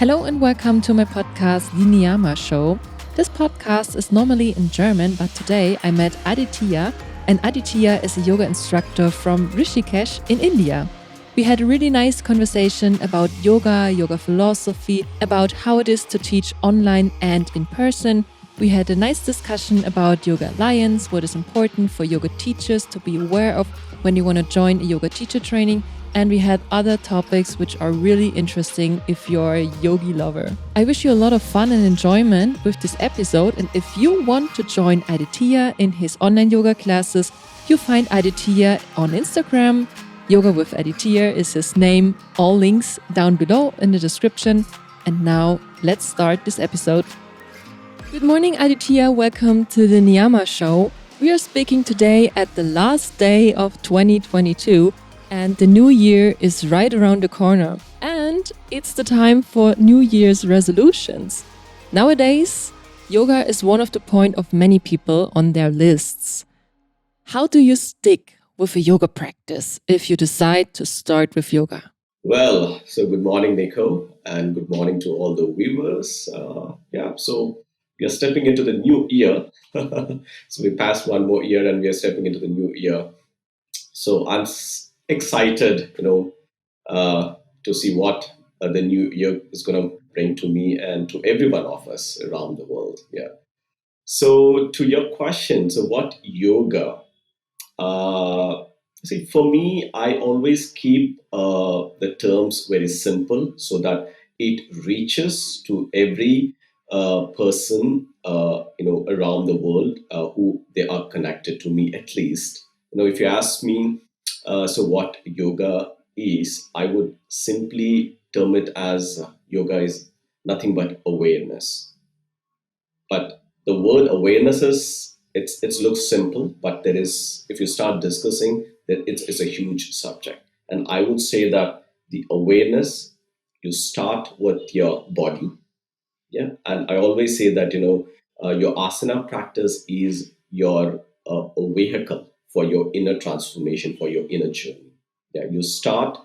Hello and welcome to my podcast, The Niyama Show. This podcast is normally in German, but today I met Aditya, and Aditya is a yoga instructor from Rishikesh in India. We had a really nice conversation about yoga philosophy, about how it is to teach online and in person. We had a nice discussion about Yoga Alliance, what is important for yoga teachers to be aware of when you want to join a yoga teacher training. And we had other topics which are really interesting if you're a yogi lover. I wish you a lot of fun and enjoyment with this episode. And if you want to join Aditya in his online yoga classes, you find Aditya on Instagram. Yoga with Aditya is his name. All links down below in the description. And now let's start this episode. Good morning, Aditya. Welcome to the Niyama Show. We are speaking today at the last day of 2022. And the new year is right around the corner. And it's the time for New Year's resolutions. Nowadays, yoga is one of the point of many people on their lists. How do you stick with a yoga practice if you decide to start with yoga? Well, so good morning, Nico, and good morning to all the viewers. So we are stepping into the new year. So we passed one more year and we are stepping into the new year. So I'm excited, to see what the new year is going to bring to me and to every one of us around the world. Yeah. So to your question, so what yoga? Uh, See, for me, I always keep the terms very simple so that it reaches to every person, around the world who they are connected to me at least. If you ask me, so what yoga is, I would simply term it as yoga is nothing but awareness. But the word awareness is it looks simple, but there is if you start discussing that it's a huge subject. And I would say that the awareness you start with your body, yeah. And I always say that your asana practice is your a vehicle for your inner transformation, for your inner journey. Yeah, you start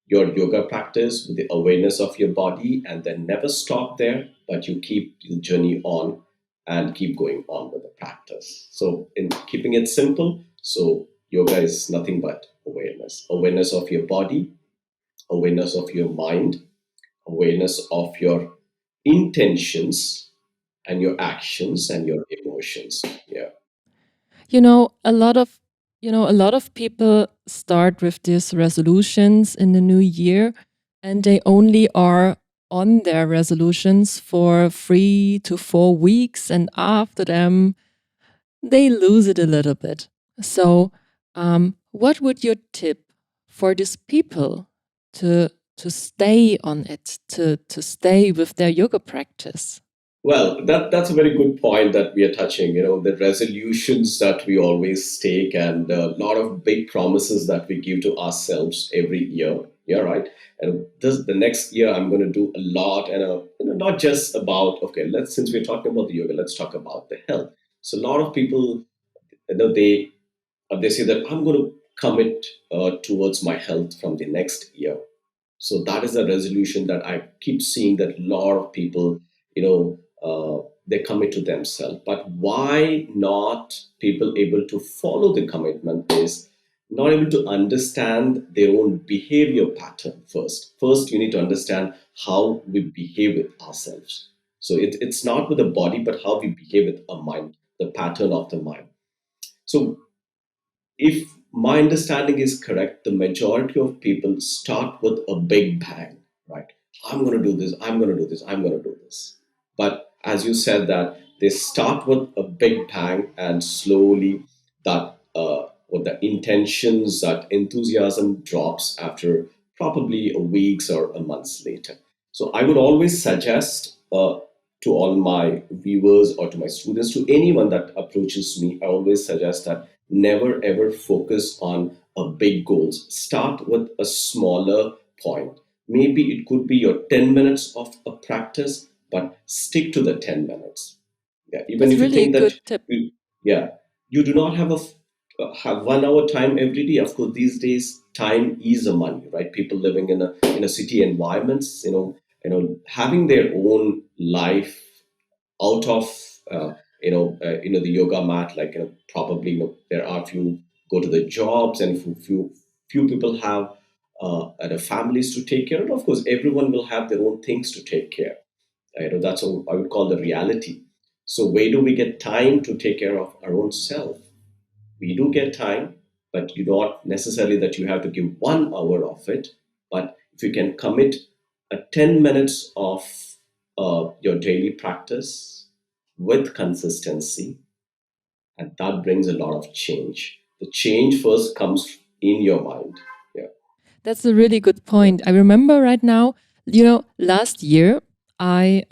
your yoga practice with the awareness of your body and then never stop there, but you keep the journey on and keep going on with the practice. So, in keeping it simple, so yoga is nothing but awareness of your body, awareness of your mind, awareness of your intentions and your actions and your emotions. Yeah. You know, a lot of a lot of people start with these resolutions in the new year and they only are on their resolutions for 3 to 4 weeks and after them they lose it a little bit. So, what would your tip for these people to stay on it, to stay with their yoga practice? Well, that's a very good point that we are touching. The resolutions that we always take and a lot of big promises that we give to ourselves every year. Yeah, right. And this the next year I'm going to do a lot, and not just about okay. Let's since we're talking about the yoga, let's talk about the health. So a lot of people, they say that I'm going to commit towards my health from the next year. So that is a resolution that I keep seeing that a lot of people, they commit to themselves. But why not people able to follow the commitment is not able to understand their own behavior pattern first. First, you need to understand how we behave with ourselves. So it's not with the body, but how we behave with our mind, the pattern of the mind. So if my understanding is correct, the majority of people start with a big bang, right? I'm going to do this, I'm going to do this, I'm going to do this. But as you said, that they start with a big bang and slowly that with the intentions, that enthusiasm drops after probably a weeks or a months later. So I would always suggest to all my viewers or to my students, to anyone that approaches me, I always suggest that never ever focus on a big goals. Start with a smaller point. Maybe it could be your 10 minutes of a practice, but stick to the 10 minutes. Yeah, even That's if you really a think that good tip. yeah, you do not have 1 hour time every day. Of course, these days time is a money, right? People living in a city environments, having their own life out of the yoga mat, like probably there are few go to the jobs, and few people have families to take care of. Of course, everyone will have their own things to take care. That's what I would call the reality. So where do we get time to take care of our own self? We do get time, but you not necessarily that you have to give 1 hour of it. But if you can commit a 10 minutes of your daily practice with consistency, and that brings a lot of change. The change first comes in your mind. Yeah, That's a really good yeah, point. I remember right now, last year I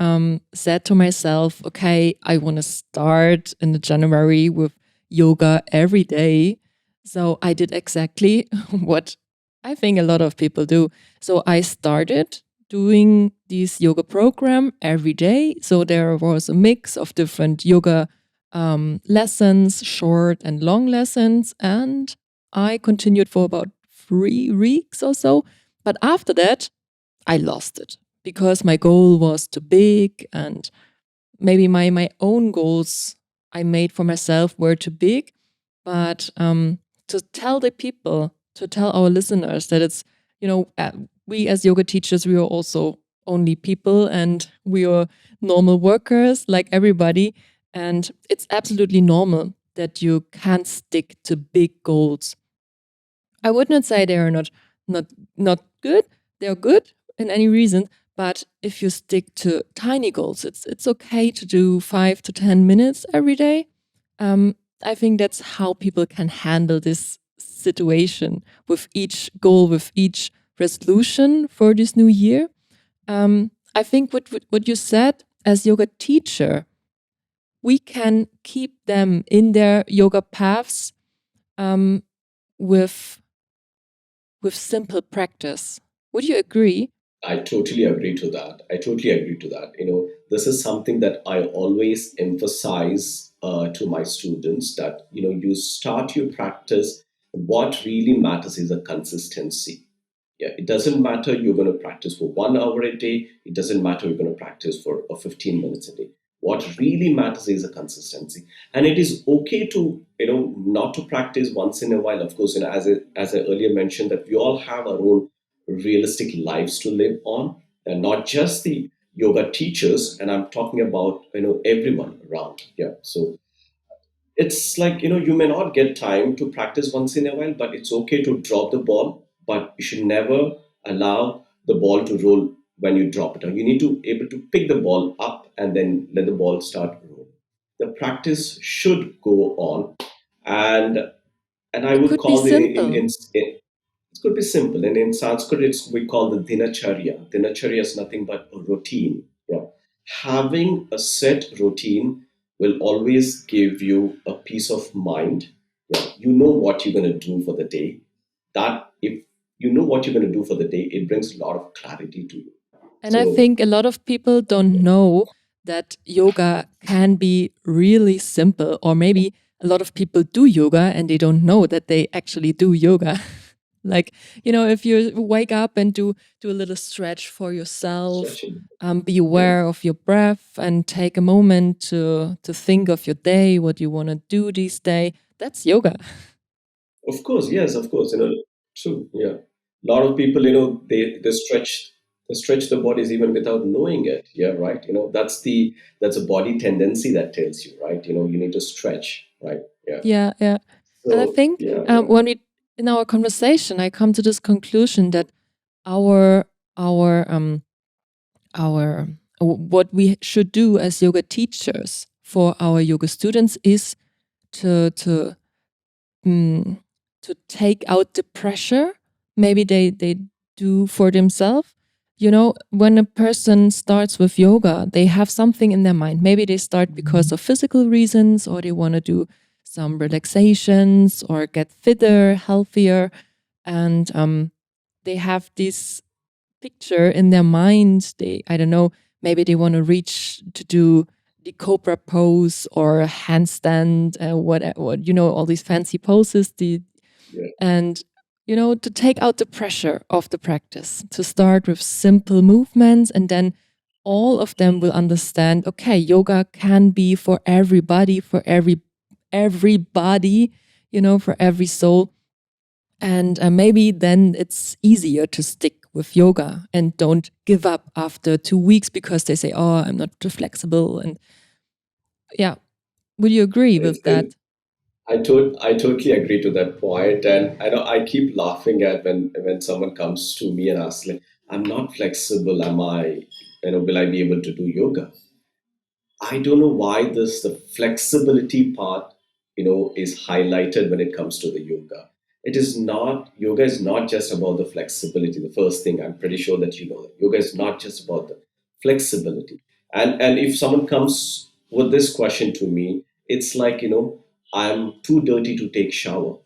said to myself, okay, I want to start in the January with yoga every day. So I did exactly what I think a lot of people do. So I started doing this yoga program every day. So there was a mix of different yoga lessons, short and long lessons, and I continued for about 3 weeks or so. But after that, I lost it because my goal was too big, and maybe my own goals I made for myself were too big. But to tell the people, to tell our listeners that it's, we as yoga teachers, we are also only people, and we are normal workers like everybody. And it's absolutely normal that you can't stick to big goals. I would not say they are not not good. They're good in any reason, but if you stick to tiny goals, it's okay to do 5 to 10 minutes every day. I think that's how people can handle this situation with each goal, with each resolution for this new year. I think what you said as yoga teacher, we can keep them in their yoga paths um, with simple practice. Would you agree? I totally agree to that. I totally agree to that. This is something that I always emphasize to my students, that you start your practice. What really matters is a consistency. Yeah, it doesn't matter you're going to practice for 1 hour a day. It doesn't matter you're going to practice for 15 minutes a day. What really matters is a consistency, and it is okay to not to practice once in a while. Of course, as I earlier mentioned, that we all have our own realistic lives to live on, and not just the yoga teachers. And I'm talking about everyone around. Yeah, so it's like you may not get time to practice once in a while, but it's okay to drop the ball, but you should never allow the ball to roll when you drop it. You need to able to pick the ball up and then let the ball start roll. The practice should go on. And I It would could be call simple. it could be simple. And in Sanskrit, we call the dinacharya. Dinacharya is nothing but a routine. Yeah. Having a set routine will always give you a peace of mind. Yeah. You know what you're going to do for the day. That if you know what you're going to do for the day, it brings a lot of clarity to you. And I So, think a lot of people don't know that yoga can be really simple, or maybe a lot of people do yoga and they don't know that they actually do yoga. Like, if you wake up and do a little stretch for yourself, stretching. be Yeah. aware of your breath and take a moment to think of your day, what you want to do this day. That's yoga. Of course, yes, of course. True. Yeah, a lot of people, they stretch the bodies even without knowing it. Yeah, right. That's a body tendency that tells you, right. You need to stretch, right. Yeah. Yeah, yeah. And I So think yeah, yeah, when we in our conversation, I come to this conclusion that our our our what we should do as yoga teachers for our yoga students is to mm, to take out the pressure maybe they do for themselves. When a person starts with yoga, they have something in their mind. Maybe they start because of physical reasons, or they want to do some relaxations or get fitter, healthier, and they have this picture in their mind. I don't know, maybe they want to reach to do the cobra pose or a handstand, what all these fancy poses. yeah. And to take out the pressure of the practice, to start with simple movements, and then all of them will understand, okay, yoga can be for everybody, for everybody, for every soul. And maybe then it's easier to stick with yoga and don't give up after 2 weeks because they say, oh, I'm not too flexible. And yeah, would you agree with And that? I totally agree to that point, and I know I keep laughing at when someone comes to me and asks like, "I'm not flexible. Am I? Will I be able to do yoga?" I don't know why this the flexibility part, is highlighted when it comes to the yoga. It is not yoga is not just about the flexibility. The first thing I'm pretty sure that you know that yoga is not just about the flexibility. And if someone comes with this question to me, it's like I'm too dirty to take shower.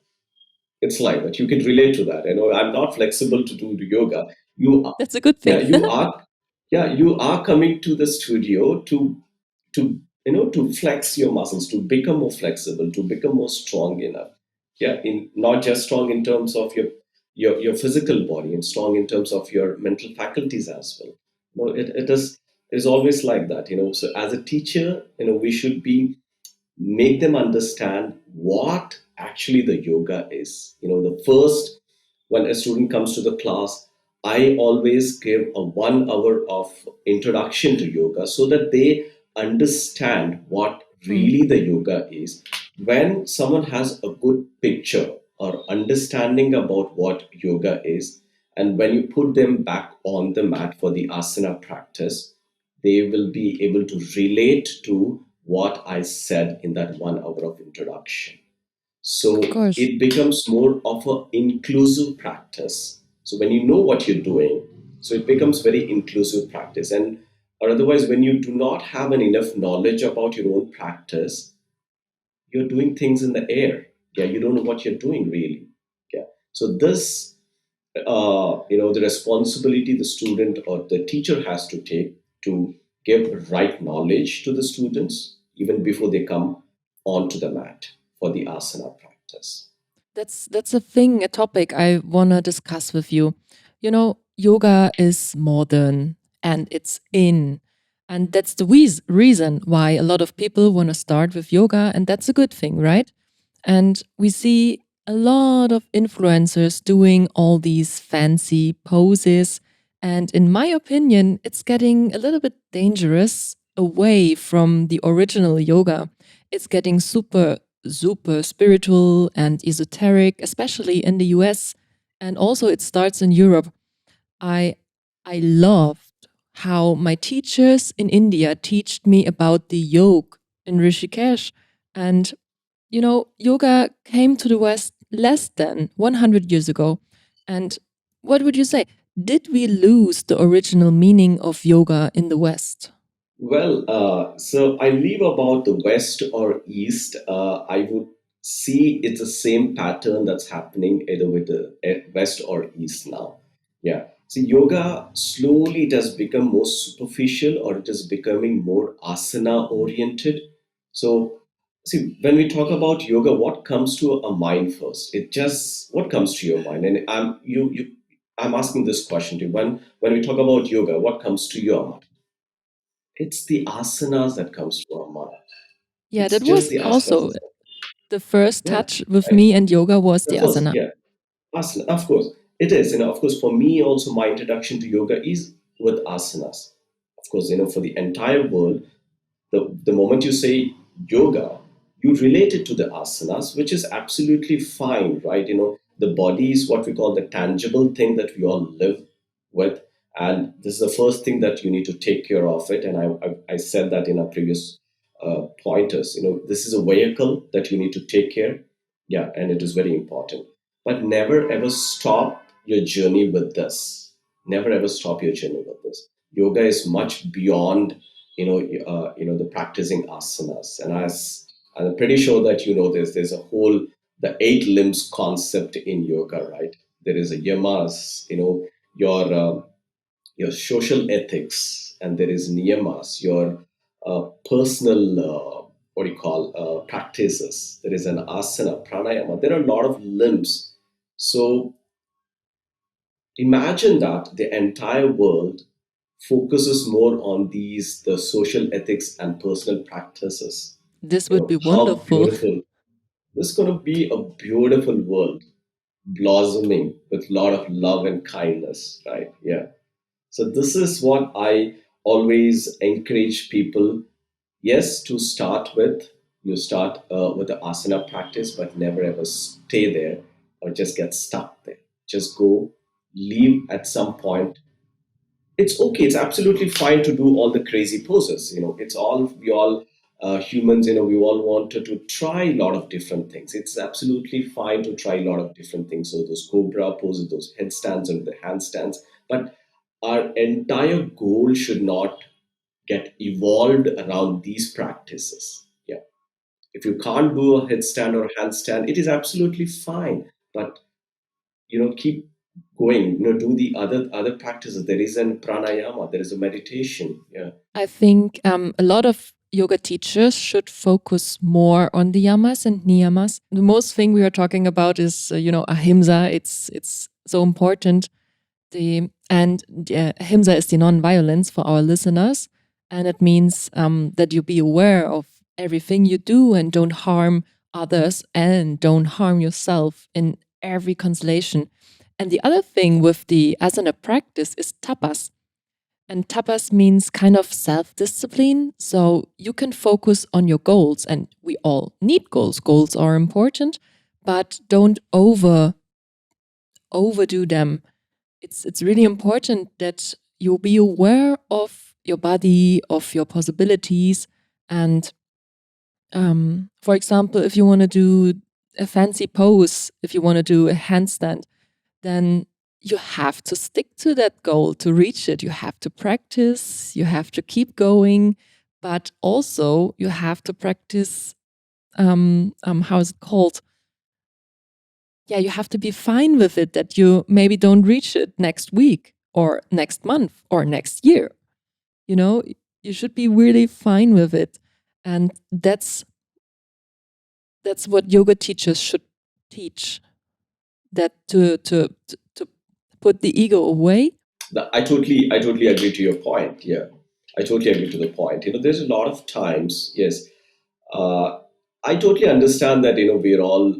It's like that. You can relate to that. I'm not flexible to do the yoga. You are, That's a good yeah, thing. you are coming to the studio to flex your muscles, to become more flexible, to become more strong enough. Yeah, in not just strong in terms of your physical body, and strong in terms of your mental faculties as well. It is always like that. So as a teacher, we should be make them understand what actually the yoga is. The first, when a student comes to the class, I always give a 1 hour of introduction to yoga so that they understand what Mm, really the yoga is. When someone has a good picture or understanding about what yoga is, and when you put them back on the mat for the asana practice, they will be able to relate to what I said in that 1 hour of introduction. of So course. it becomes more of an inclusive practice. So when you know what you're doing, so it becomes very inclusive practice. And or otherwise, when you do not have an enough knowledge about your own practice, you're doing things in the air. Yeah, you don't know what you're doing really. Yeah. So this the responsibility the student or the teacher has to take to give right knowledge to the students even before they come onto the mat for the asana practice. That's a thing, a topic I want to discuss with you. Yoga is modern and it's in. And that's the reason why a lot of people want to start with yoga. And that's a good thing, right? And we see a lot of influencers doing all these fancy poses. And in my opinion, it's getting a little bit dangerous away from the original yoga. It's getting super, super spiritual and esoteric, especially in the US. And also, it starts in Europe. I, I loved how my teachers in India taught me about the yoga in Rishikesh. And yoga came to the West less than 100 years ago. And what would you say? Did we lose the original meaning of yoga in the West? Well, so I leave about the west or east. I would see it's the same pattern that's happening either with the west or east now. Yeah. See, yoga slowly it has become more superficial or it is becoming more asana oriented. So, see, when we talk about yoga, what comes to a mind first? It just what comes to your mind? And I'm asking this question to you. When we talk about yoga, what comes to your mind? It's the asanas that comes to our mind. Yeah, It's that just was the asanas. also the first Yeah, touch with right. me and yoga was the Of course, asana. yeah. Asana, of course. It is. Of course, for me also, my introduction to yoga is with asanas. Of course, for the entire world, the moment you say yoga, you relate it to the asanas, which is absolutely fine, right? The body is what we call the tangible thing that we all live with. And this is the first thing that you need to take care of it. And I said that in our previous pointers. This is a vehicle that you need to take care. Yeah, and it is very important. But never ever stop your journey with this. Never ever stop your journey with this. Yoga is much beyond the practicing asanas. And as I'm pretty sure that there's a whole the 8 limbs concept in yoga, right? There is a yamas, your your social ethics, and there is niyamas, your personal what do you call practices. There is an asana, pranayama. There are a lot of limbs. So Imagine that the entire world focuses more on these the social ethics and personal practices. This You would know be how wonderful. beautiful this is going to be, a beautiful world blossoming with a lot of love and kindness, right? Yeah. So this is what I always encourage people. Yes, to start with, you start with the asana practice, but never ever stay there or just get stuck there. Just go, leave at some point. It's okay. It's absolutely fine to do all the crazy poses. It's all we all humans. We all wanted to try a lot of different things. It's absolutely fine to try a lot of different things. So those cobra poses, those headstands and the handstands, but our entire goal should not get evolved around these practices. Yeah. If you can't do a headstand or handstand, it is absolutely fine. But keep going. Do the other practices. There is an pranayama. There is a meditation. Yeah. I think a lot of yoga teachers should focus more on the yamas and niyamas. The most thing we are talking about is, ahimsa. It's so important. Ahimsa is the non-violence for our listeners, and it means that you be aware of everything you do and don't harm others and don't harm yourself in every constellation. And the other thing with the asana practice is tapas. And tapas means kind of self discipline. So you can focus on your goals, and we all need goals. Goals are important, but don't overdo them. It's really important that you be aware of your body, of your possibilities. And for example, if you want to do a fancy pose, if you want to do a handstand, then you have to stick to that goal to reach it. You have to practice, you have to keep going, but also you have to practice. How is it called? Yeah, you have to be fine with it that you maybe don't reach it next week or next month or next year. You know, you should be really fine with it. And that's what yoga teachers should teach, that to put the ego away. I totally agree to your point. Yeah, I totally agree to the point. There's a lot of times. Yes, uh, I totally understand that. We're all.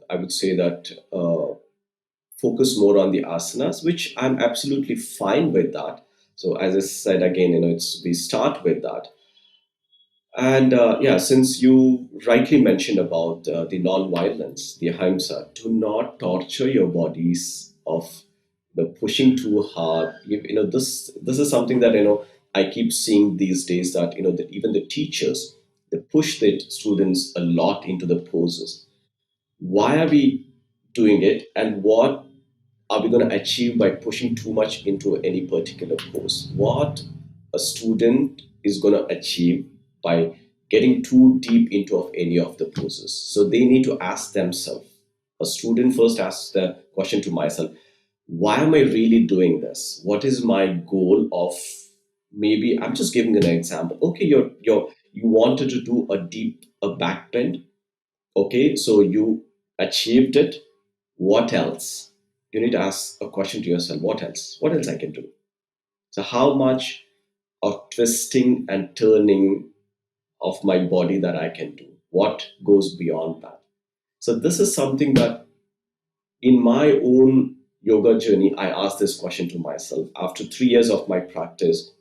I would say that. Focus more on the asanas, which I'm absolutely fine with that. So as I said again, it's we start with that. And yeah, since you rightly mentioned about the non-violence, the ahimsa, do not torture your bodies of pushing too hard. This is something that I keep seeing these days, that that even the teachers, they push the students a lot into the poses. Why are we doing it, and what are we going to achieve by pushing too much into any particular course? What a student is going to achieve by getting too deep into of any of the courses? So they need to ask themselves. A student first asks the question to myself: why am I really doing this? What is my goal of? Maybe I'm just giving an example. Okay, you wanted to do a back bend. Okay, so you achieved it. What else? You need to ask a question to yourself: what else? What else I can do? So, how much of twisting and turning of my body that I can do? What goes beyond that? So, this is something that in my own yoga journey, I asked this question to myself. After 3 years of my practice,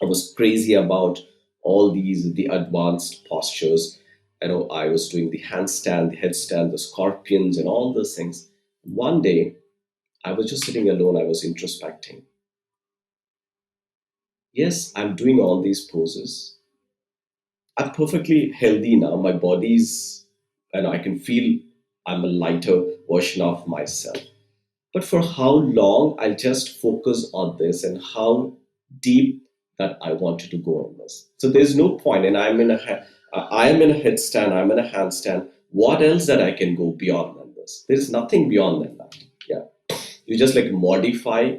I was crazy about all the advanced postures. I was doing the handstand, the headstand, the scorpions, and all those things. One day, I was just sitting alone. I was introspecting. Yes, I'm doing all these poses. I'm perfectly healthy now. My body's, and I can feel I'm a lighter version of myself. But for how long I'll just focus on this and how deep that I wanted to go on this. So there's no point, and I am in a headstand, I'm in a handstand. What else that I can go beyond than this? There's nothing beyond than that. Yeah, you just like modify.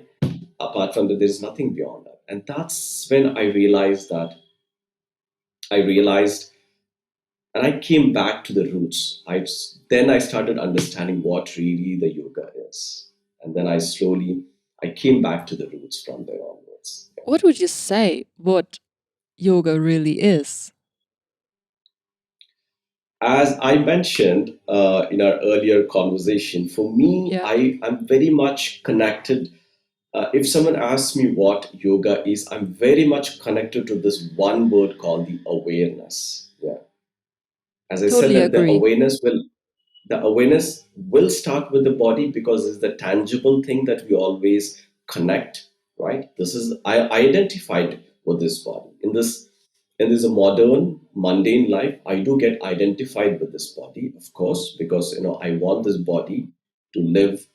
Apart from that, there's nothing beyond that, and that's when I realized, and I came back to the roots. Then I started understanding what really the yoga is. And then I came back to the roots from there onwards. Yeah. What would you say what yoga really is? As I mentioned in our earlier conversation, for me, Yeah, I'm very much connected. If someone asks me what yoga is, I'm very much connected to this one word called the awareness. Yeah. As I said, totally that agree. the awareness will start with the body because it's the tangible thing that we always connect, right? This is I identified with this body in this modern mundane life. I do get identified with this body, of course, because I want this body to live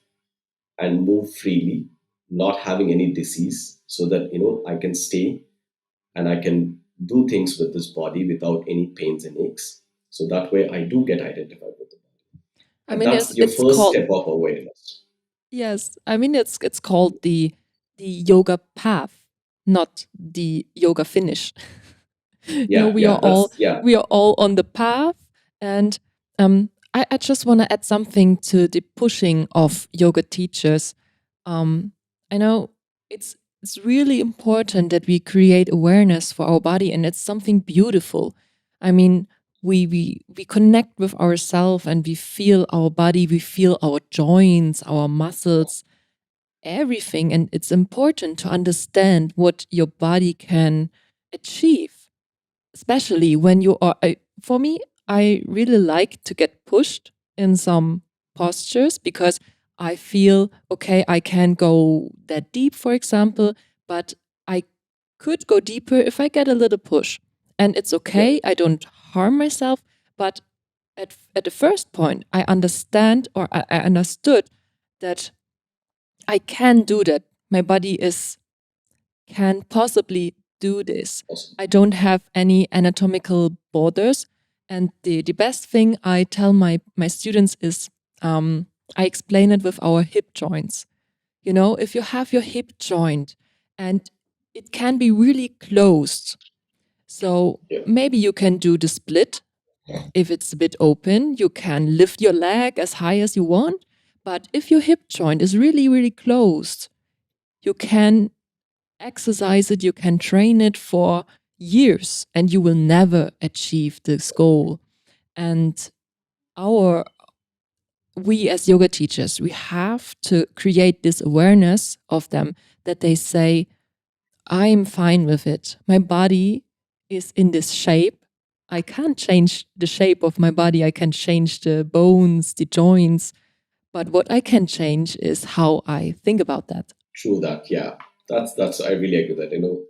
and move freely, not having any disease, so that I can stay and I can do things with this body without any pains and aches. So that way I do get identified with it. I And mean, that's your it's first called, step of awareness. yes. I mean, it's called the yoga path, not the yoga finish. Yeah, We are yeah, all yeah, on the path, and I just want to add something to the pushing of yoga teachers. um, I know it's really important that we create awareness for our body, and it's something beautiful. I mean, we connect with ourselves, and we feel our body, we feel our joints, our muscles, everything, and it's important to understand what your body can achieve, especially when you are for me, I really like to get pushed in some postures because I feel okay, I can go that deep, for example, but I could go deeper if I get a little push, and it's yeah, okay, I don't harm myself. But at the first point, I understand, or I understood that I can do that. My body is can possibly do this. awesome. I don't have any anatomical borders. And the best thing I tell my students is, I explain it with our hip joints. If you have your hip joint and it can be really closed, so Yeah, maybe you can do the split. If it's a bit open, you can lift your leg as high as you want. But if your hip joint is really, really closed, you can exercise it, you can train it for years, and you will never achieve this goal. And our we as yoga teachers, we have to create this awareness of them, that they say, I'm fine with it. My body is in this shape. I can't change the shape of my body. I can change the bones, the joints. But what I can change is how I think about that. true that. Yeah, that's I really agree with that.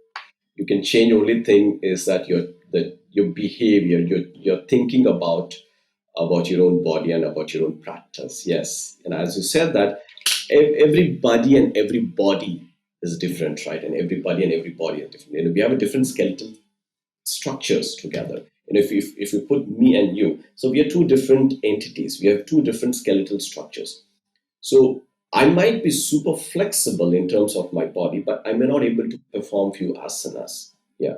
You can change. Only thing is that your behavior, you're thinking about your own body and about your own practice. Yes, and as you said that everybody and every body is different, right? And everybody and every body is different. We have a different skeletal structures together. And if you put me and you, so we are two different entities. We have two different skeletal structures. So I might be super flexible in terms of my body, but I may not able to perform few asanas. Yeah.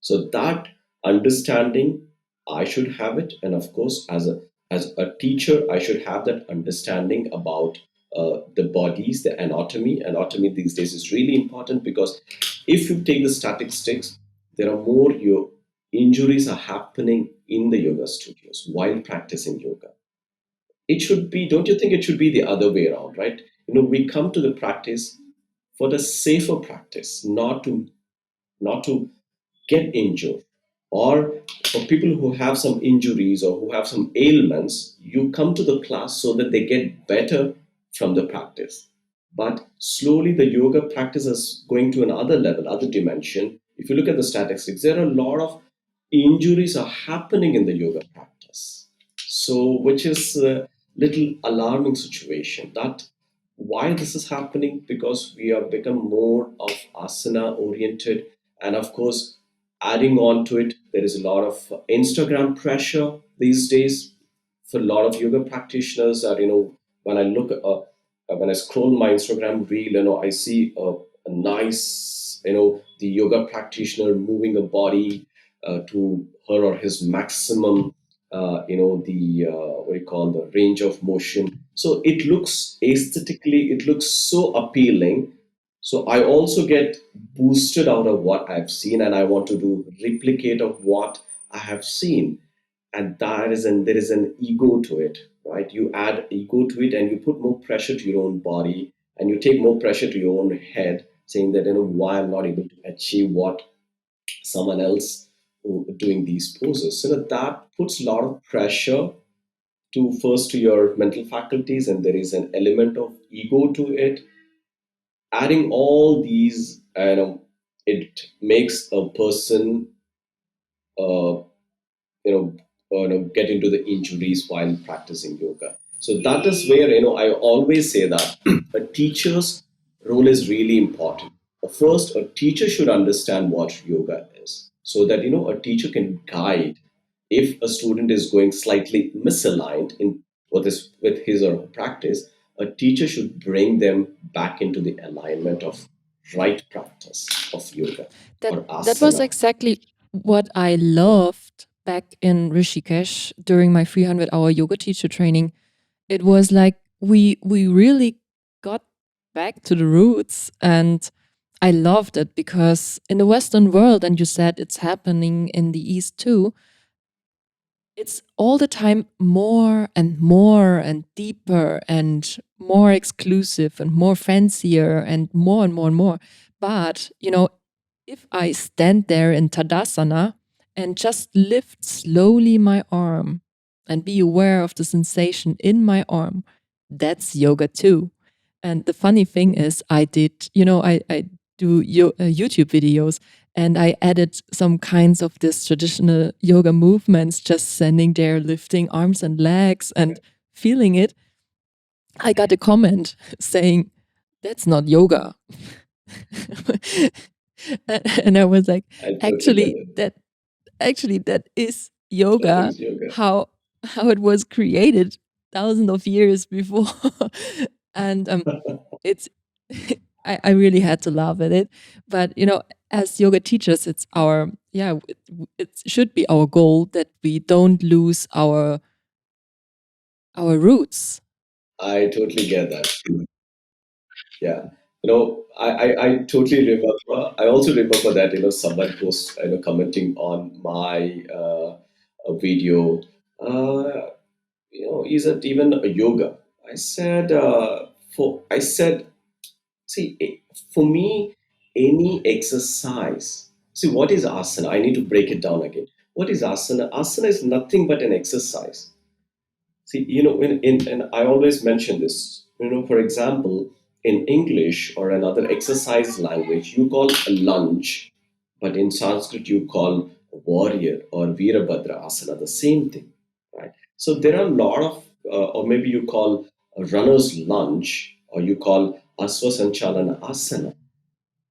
So that understanding, I should have it, and of course, as a teacher, I should have that understanding about the bodies, the anatomy. Anatomy these days is really important because if you take the statistics, there are more your injuries are happening in the yoga studios while practicing yoga. It should be, don't you think it should be the other way around, right? We come to the practice for the safer practice, not to get injured. Or for people who have some injuries or who have some ailments, you come to the class so that they get better from the practice. But slowly the yoga practice is going to another level, other dimension. If you look at the statistics, there are a lot of injuries are happening in the yoga practice. So, which is a little alarming situation. That why this is happening, because we have become more of asana oriented, and of course, adding on to it, there is a lot of Instagram pressure these days for a lot of yoga practitioners. That when I look when I scroll my Instagram reel, I see a nice, the yoga practitioner moving a body to her or his maximum, the what do you call, the range of motion. So it looks aesthetically, it looks so appealing. So I also get boosted out of what I've seen, and I want to do replicate of what I have seen. And there is an ego to it, right? You add ego to it, and you put more pressure to your own body, and you take more pressure to your own head, saying that, why I'm not able to achieve what someone else doing these poses. So that puts a lot of pressure to first to your mental faculties, and there is an element of ego to it. Adding all these, it makes a person uh, get into the injuries while practicing yoga. So that is where, I always say that a teacher's role is really important. First, a teacher should understand what yoga is, so that, a teacher can guide if a student is going slightly misaligned in what is with his or her practice. A teacher should bring them back into the alignment of right practice of yoga That or that was asana. exactly what I loved back in Rishikesh during my 300-hour yoga teacher training. It was like we really got back to the roots, and I loved it because in the Western world, and you said it's happening in the East too, it's all the time more and more and deeper and more exclusive and more fancier and more and more and more. But, if I stand there in Tadasana and just lift slowly my arm and be aware of the sensation in my arm, that's yoga too. And the funny thing is, I did, I do YouTube videos, and I added some kinds of this traditional yoga movements, just standing there, lifting arms and legs and feeling it. I got a comment saying, "That's not yoga." And I was like, I totally get actually, it. that is That yoga, is yoga. how it was created thousands of years before. And it's I really had to laugh at it. But as yoga teachers, it's our yeah, it should be our goal that we don't lose our roots. I totally get that. Yeah. I totally remember. I also remember that, someone was, commenting on my video. Uh, is it even a yoga? I said, I said, see, for me, any exercise. See, what is asana? I need to break it down again. What is asana? Asana is nothing but an exercise. See, and I always mention this. For example, in English or another exercise language, you call a lunge, but in Sanskrit you call warrior or Virabhadra asana the same thing, right? So there are a lot of, or maybe you call a runner's lunge, or you call Asvasanchalana asana.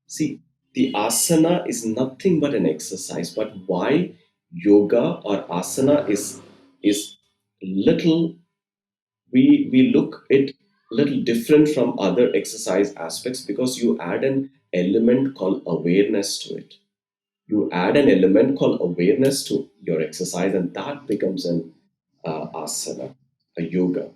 See, the asana is nothing but an exercise, but why yoga or asana is little, we look it little different from other exercise aspects, because you add an element called awareness to it. You add an element called awareness to your exercise, and that becomes an asana, a yoga,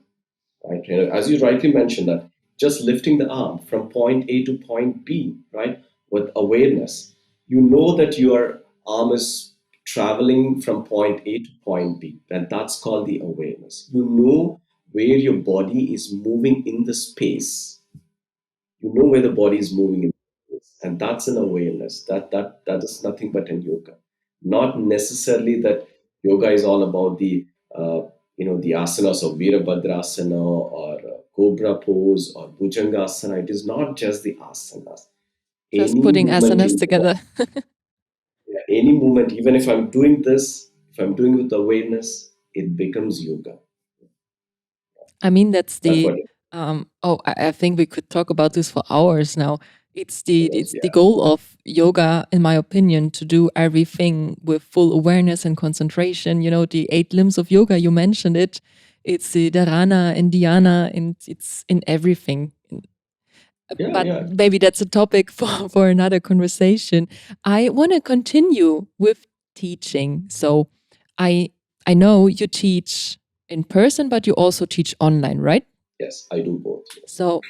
right? As you rightly mentioned, that just lifting the arm from point A to point B, right, with awareness, you know that your arm is traveling from point A to point B, and that's called the awareness. You know where your body is moving in the space. You know where the body is moving in space, and that's an awareness. That is nothing but in yoga. Not necessarily that yoga is all about the the asanas of Virabhadrasana or Cobra pose or Bhujangasana. It is not just the asanas. Just Any putting movement asanas you do, together. any movement, even if I'm doing this, if I'm doing with awareness, it becomes yoga. I mean, that's That's the what it I think we could talk about this for hours now. is. It's the Yeah, goal of yoga, in my opinion, to do everything with full awareness and concentration. The 8 limbs of yoga, you mentioned it. It's the dharana and dhyana, and it's in everything. yeah, But yeah. maybe that's a topic for another conversation. I want to continue with teaching. So I I know you teach in person, but you also teach online, right? Yes, I do both. Yes. So,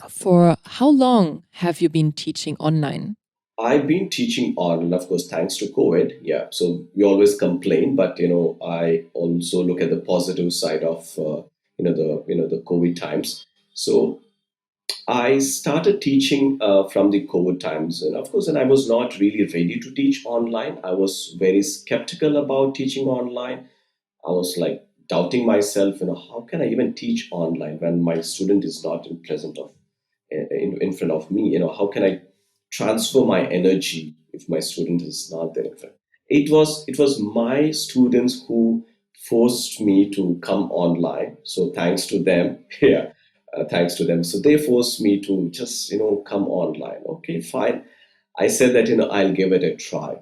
for how long have you been teaching online? I've been teaching on, and of course, thanks to COVID. Yeah, so we always complain, but I also look at the positive side of the COVID times. So I started teaching from the COVID times, and of course, and I was not really ready to teach online. I was very skeptical about teaching online. I was like doubting myself. How can I even teach online when my student is not in present of in front of me? How can I transfer my energy if my student is not there in front? It was my students who forced me to come online. So thanks to them, yeah, thanks to them. So they forced me to just come online. Okay, fine. I said that I'll give it a try.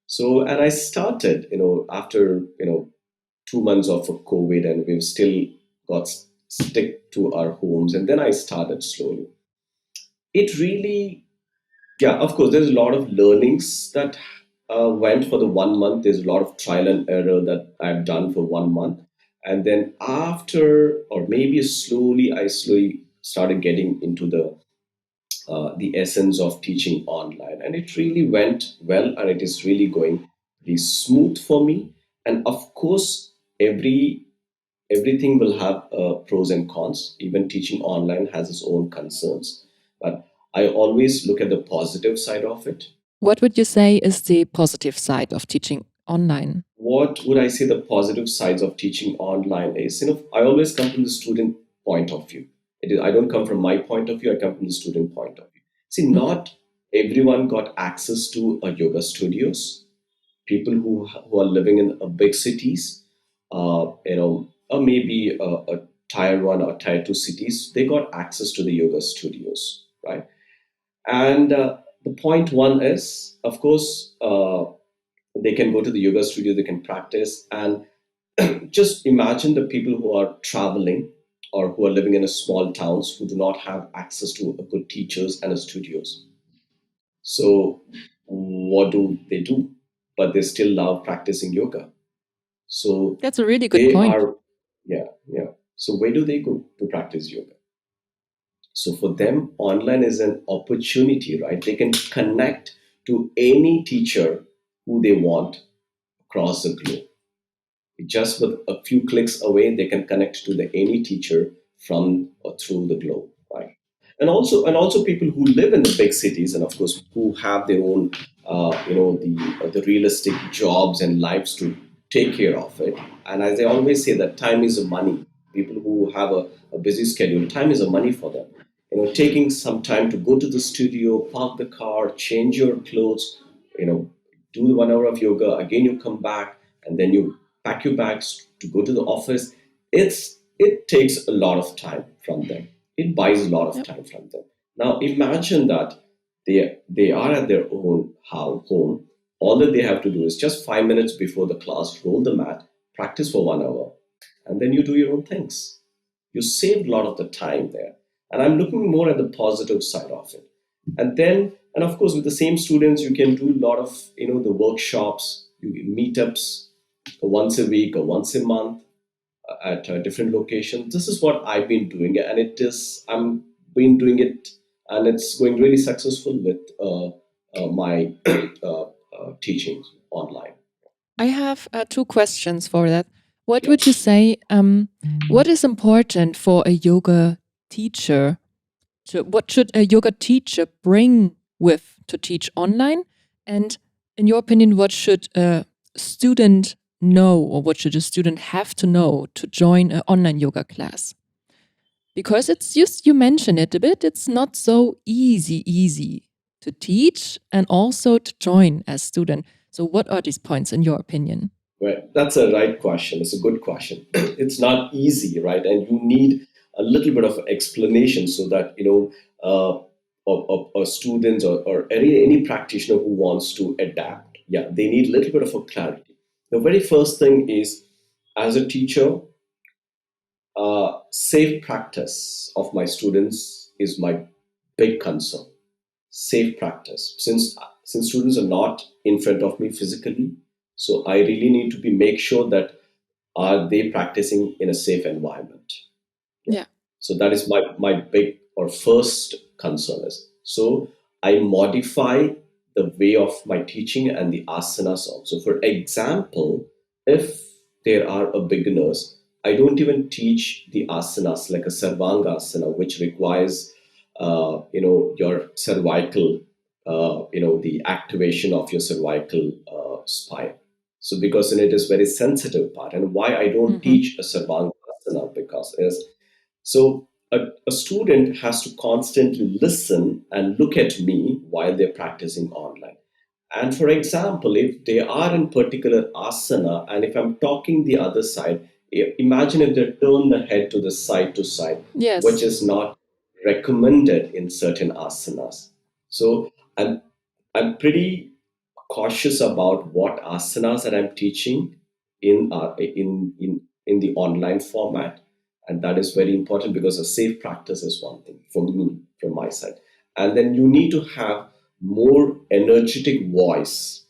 So and I started after 2 months of COVID, and we've still got stick to our homes. And then I started slowly. It really, yeah, of course, there's a lot of learnings that went for the 1 month. There's a lot of trial and error that I've done for 1 month. And then after, or maybe slowly, I slowly started getting into the essence of teaching online. And it really went well, and it is really going really smooth for me. And of course, everything will have pros and cons. Even teaching online has its own concerns, but I always look at the positive side of it. What would you say is the positive side of teaching online? What would I say the positive sides of teaching online is? I always come from the student point of view. I don't come from my point of view. I come from the student point of view. See, Mhm. not everyone got access to a yoga studios. People who are living in big cities, or maybe a tier one or tier two cities, they got access to the yoga studios, right? And the point one is, of course, they can go to the yoga studio, they can practice, and just imagine the people who are traveling or who are living in a small towns who do not have access to a good teachers and a studios. So what do they do? But they still love practicing yoga. So That's a really good they point. are, yeah, yeah. So where do they go to practice yoga? So for them, online is an opportunity, right? They can connect to any teacher who they want across the globe. Just with a few clicks away, they can connect to the any teacher from or through the globe, right? And also people who live in the big cities, and of course who have their own the realistic jobs and lives to take care of it. And as I always say, that time is a money. People who have a busy schedule, time is a money for them. Taking some time to go to the studio, park the car, change your clothes, you know do the 1 hour of yoga, again you come back, and then you pack your bags to go to the office. It takes a lot of time from them. It buys a lot of Yep. time from them. Now imagine that they are at their own home. All that they have to do is just 5 minutes before the class, roll the mat, practice for 1 hour, and then you do your own things. You saved a lot of the time there. And I'm looking more at the positive side of it. And of course, with the same students, you can do a lot of the workshops, meetups, once a week or once a month at a different location. This is what I've been doing, and I'm been doing it, and it's going really successful with my teachings online. I have two questions for that. What Yeah. would you say? What is important for a yoga teacher? What should a yoga teacher bring with to teach online? And in your opinion, what should a student know, or what should a student have to know to join an online yoga class? Because it's just, you mentioned it a bit, it's not so easy to teach and also to join as student. So what are these points in your opinion? Right. That's a right question. It's a good question. It's not easy, right? And you need a little bit of explanation so that, students or any practitioner who wants to adapt, yeah, they need a little bit of a clarity. The very first thing is, as a teacher, safe practice of my students is my big concern. Safe practice, since students are not in front of me physically, so I really need to be make sure that are they practicing in a safe environment. Yeah. Yeah. So that is my big or first concern is. So I modify the way of my teaching and the asanas also. For example, if there are a beginners, I don't even teach the asanas like a sarvanga asana, which requires your cervical, the activation of your cervical spine. So because in it is very sensitive part, and why I don't Hmm. teach a sarvanga asana because is so a student has to constantly listen and look at me while they're practicing online. And for example, if they are in particular asana, and if I'm talking the other side, imagine if they turn the head to side, which Yes, is not recommended in certain asanas. So I'm I'm pretty cautious about what asanas that I'm teaching in the online format, and that is very important because a safe practice is one thing for me from my side, and then you need to have more energetic voice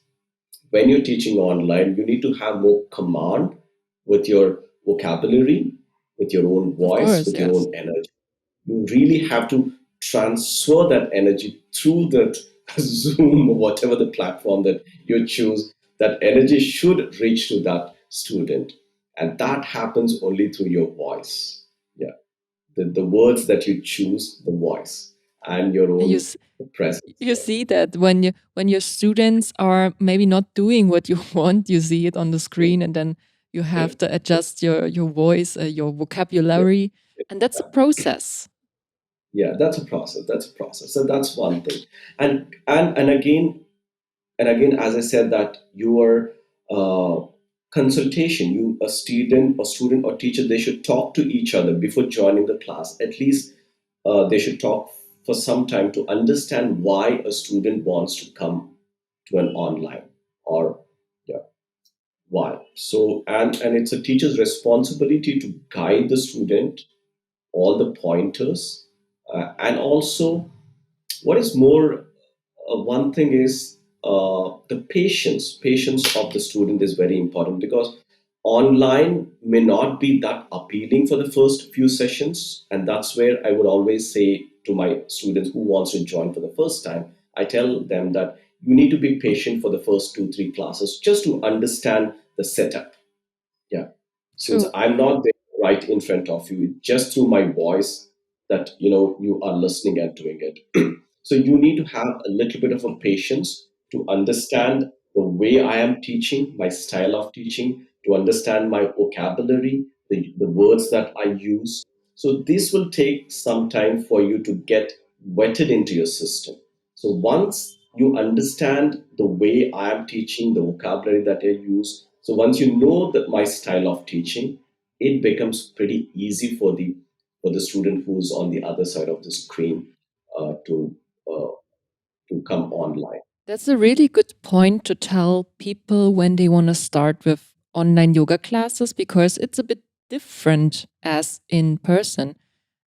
when you're teaching online. You need to have more command with your vocabulary, with your own of voice, course, with your yes. own energy. You really have to transfer that energy through that Zoom or whatever the platform that you choose. That energy should reach to that student. And that happens only through your voice. Yeah. The words that you choose, the voice, and your And own presence. you see that when your students are maybe not doing what you want, you see it on the Yeah. screen, and then you Yeah. have to adjust your voice, your Yeah. vocabulary, and that's a process. Yeah. That's a process. That's a process. So that's one thing. And again, as I said, that your uh, consultation, you a student or teacher, they should talk to each other before joining the class. At least they should talk for some time to understand why a student wants to come to an online, or yeah, why. So and it's a teacher's responsibility to guide the student all the pointers, and also what is more, one thing is the patience of the student is very important, because online may not be that appealing for the first few sessions, and that's where I would always say to my students who wants to join for the first time, I tell them that you need to be patient for the first 2 3 classes just to understand the setup. Yeah. Since True. I'm not there right in front of you, just through my voice that you are listening and doing it. So you need to have a little bit of a patience to understand the way I am teaching, my style of teaching, to understand my vocabulary, the words that I use. So this will take some time for you to get wetted into your system. So once you understand the way I am teaching, the vocabulary that I use, so once you know that my style of teaching, it becomes pretty easy for the student who's on the other side of the screen to uh, to come online. That's a really good point to tell people when they want to start with online yoga classes, because it's a bit different as in person.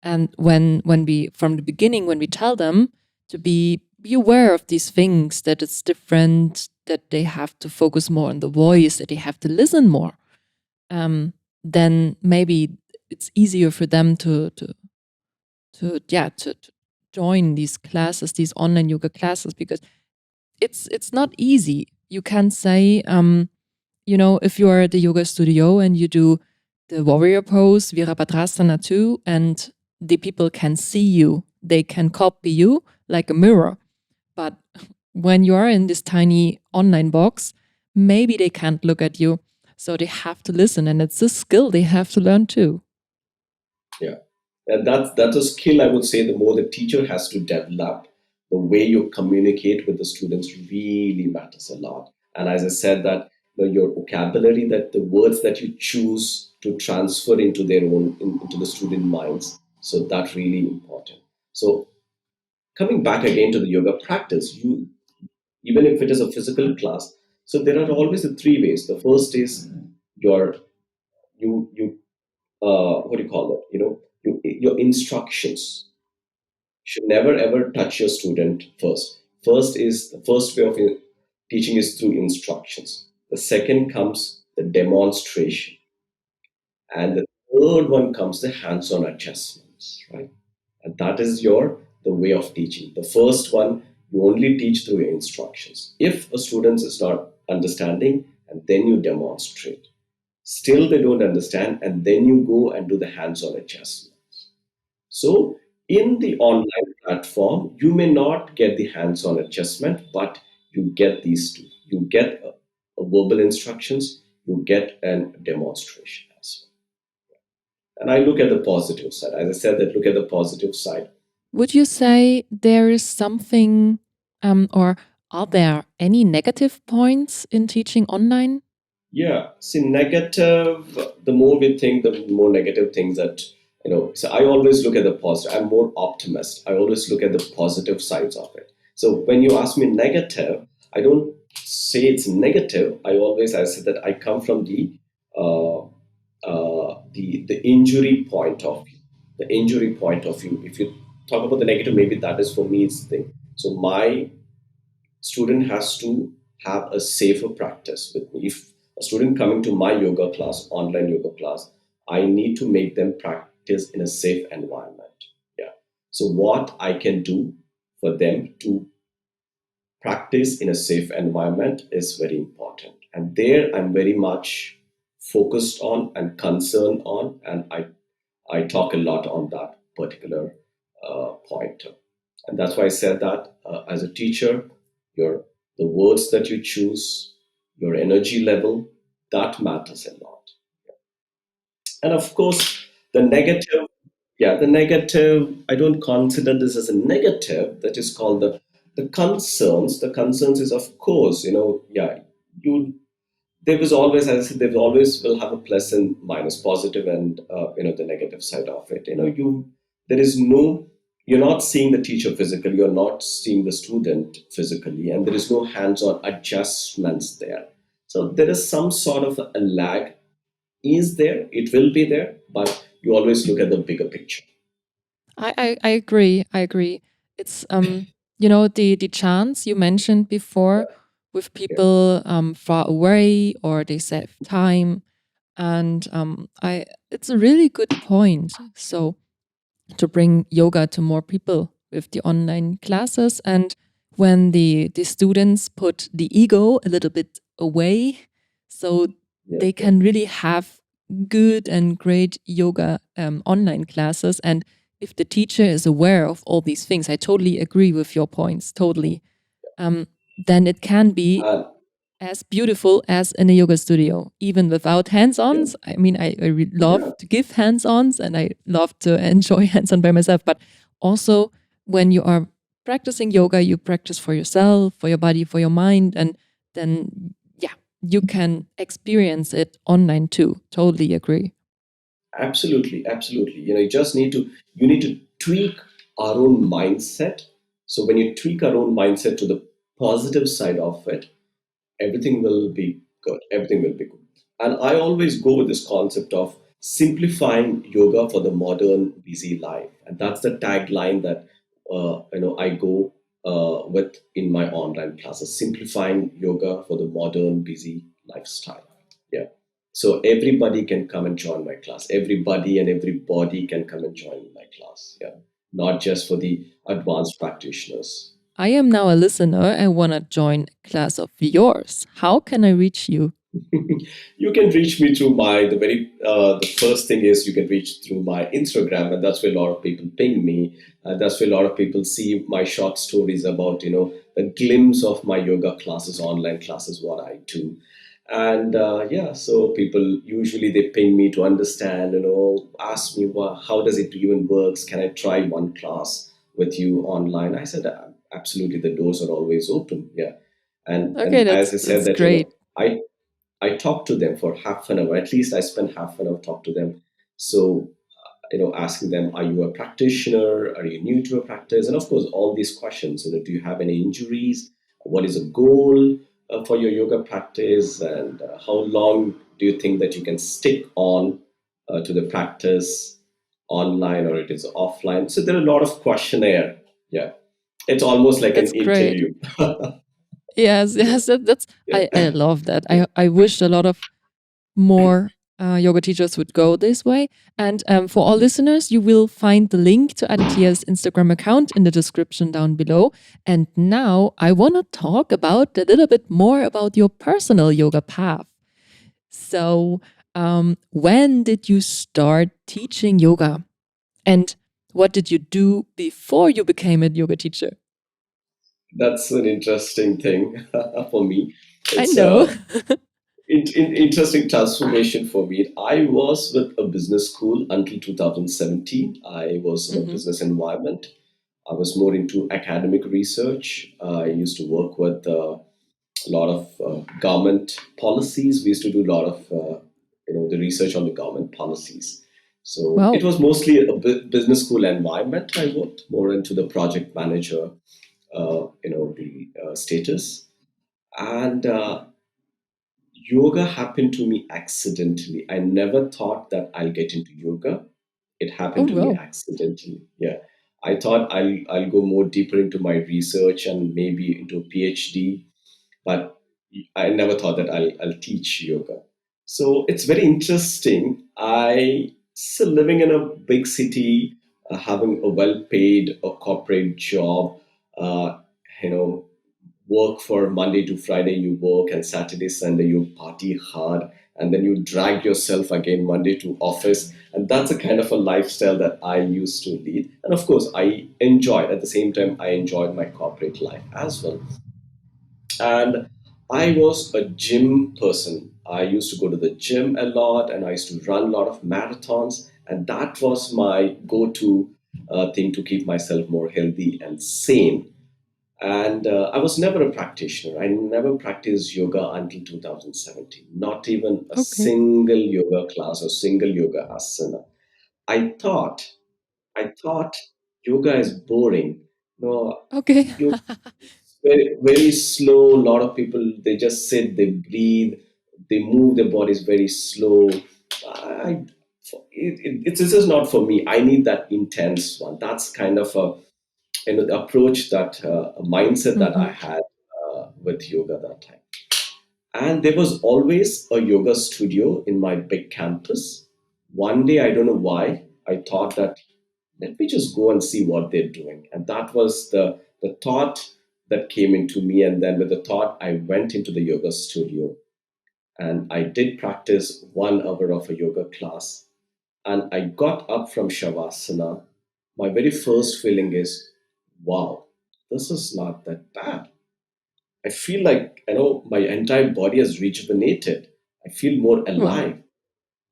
And when we from the beginning, when we tell them to be aware of these things, that it's different, that they have to focus more on the voice, that they have to listen more, then maybe it's easier for them to join these classes, these online yoga classes, because it's not easy. You can say, if you are at the yoga studio and you do the warrior pose, Virabhadrasana too, and the people can see you, they can copy you like a mirror. But when you are in this tiny online box, maybe they can't look at you. So they have to listen, and it's a skill they have to learn too. Yeah, and that's a skill, I would say. The more the teacher has to develop, the way you communicate with the students really matters a lot. And as I said, that your vocabulary, that the words that you choose to transfer into their own into the student minds, so that's really important. So coming back again to the yoga practice, you even if it is a physical class, so there are always the three ways. The first is your you what do you call it? Your instructions should never ever touch your student first. The first way of teaching is through instructions. The second comes the demonstration, and the third one comes the hands-on adjustment. students, right? And that is your the way of teaching. The first one, you only teach through your instructions. If a student is not understanding, and then you demonstrate. Still they don't understand, and then you go and do the hands-on adjustment. So in the online platform, you may not get the hands-on adjustment, but you get these two. You get a verbal instructions, you get a demonstration as well. And I look at the positive side. As I said, that look at the positive side. Would you say there is something, or are there any negative points in teaching online? Yeah, see, negative, the more we think, the more negative things that, so I always look at the positive. I'm more optimist. I always look at the positive sides of it. So when you ask me negative, I don't say it's negative. I said that I come from uh, the injury point of view. The injury point of view. If you talk about the negative, maybe that is for me, it's the thing. So my student has to have a safer practice with me. If a student coming to my yoga class, online yoga class, I need to make them practice in a safe environment. Yeah. So what I can do for them to practice in a safe environment is very important. And there I'm very much focused on and concerned on, and I talk a lot on that particular point. And that's why I said that as a teacher, your the words that you choose, your energy level, that matters a lot. And of course, the negative, yeah, the negative, I don't consider this as a negative. That is called the concerns. The concerns is, of course, yeah, you there was always, as I said, there always will have a plus and minus, positive and the negative side of it. There is no, you're not seeing the teacher physically, you're not seeing the student physically, and there is no hands-on adjustments there. So there is some sort of a lag is there. It will be there, but you always look at the bigger picture. I agree. I agree. It's the chance you mentioned before with Yeah, people far away or they save time, and I it's a really good point. So to bring yoga to more people with the online classes, and when the students put the ego a little bit away, so yeah, they yeah. can really have good and great yoga online classes. And if the teacher is aware of all these things, I totally agree with your points, totally. Then it can be And as beautiful as in a yoga studio, even without yeah, hands-ons. I mean, I yeah, love to give hands-ons and I love to enjoy hands-on by myself. But also, when you are practicing yoga, you practice for yourself, for your body, for your mind, and then yeah, you can experience it online too. Totally agree. absolutely, absolutely. You need to tweak our own mindset. So when you tweak our own mindset to the positive side of it, everything will be good. Everything will be good. And I always go with this concept of simplifying yoga for the modern busy life, and that's the tagline that I go with in my online classes. Simplifying yoga for the modern busy lifestyle. Yeah. So everybody can come and join my class. Everybody and everybody can come and join my class. Yeah. Not just for the advanced practitioners. I am now a listener. I want to join a class of yours. How can I reach you? You can reach me through the first thing is you can reach through my Instagram, and that's where a lot of people ping me. That's where a lot of people see my short stories about the glimpse of my yoga classes, online classes, what I do. And yeah, so people usually they ping me to understand, ask me, well, how does it even works, can I try one class with you online? I said, absolutely, the doors are always open. Yeah. and Okay, and as I said that's that, great. I talk to them for half an hour. At least I spend half an hour talk to them. So, asking them, are you a practitioner? Are you new to a practice? And of course, all these questions. Do you have any injuries? What is a goal for your yoga practice? And how long do you think that you can stick on to the practice online or it is offline? So there are a lot of questionnaire. Yeah, it's almost like That's an great. interview. Yes, Yeah, yes, that's yeah, I love that. yeah, I wish a lot of more yoga teachers would go this way. And for all listeners, you will find the link to Aditya's Instagram account in the description down below. And now I want to talk about a little bit more about your personal yoga path. So, when did you start teaching yoga? And what did you do before you became a yoga teacher? That's an interesting thing for me. I It's know. interesting transformation for me. I was with a business school until 2017. I was in a Hmm. business environment. I was more into academic research. I used to work with a lot of government policies. We used to do a lot of the research on the government policies. So it Wow. was mostly a business school environment. I worked more into the project manager, the status, and yoga happened to me accidentally. I never thought that I'll get into yoga. It Oh, happened to me wow. accidentally. Yeah, I thought I'll go more deeper into my research and maybe into a PhD, but I never thought that I'll teach yoga. So it's very interesting. I still living in a big city, having a well-paid a corporate job. Uh, you know, work for Monday to Friday. You work, and Saturday, Sunday you party hard, and then you drag yourself again Monday to office. And that's a kind of a lifestyle that I used to lead. And of course, I enjoyed at the same time. I enjoyed my corporate life as well. And I was a gym person. I used to go to the gym a lot, and I used to run a lot of marathons, and that was my go-to thing to keep myself more healthy and sane. And I was never a practitioner. I never practiced yoga until 2017. Not even a Okay. single yoga class or single yoga asana. I thought, I thought yoga is boring. No, Okay. yoga very, very slow. A lot of people, they just sit, they breathe, they move their bodies very slow. I, this is not for me. I need that intense one. That's kind of a the approach that a mindset that I Hmm. had with yoga that time. And there was always a yoga studio in my big campus. One day, I don't know why, I thought that let me just go and see what they're doing. And that was the thought that came into me. And then with the thought, I went into the yoga studio and I did practice 1 hour of a yoga class. And I got up from Shavasana. My very first feeling is, wow, this is not that bad. I feel like, my entire body has rejuvenated. I feel more Wow. alive.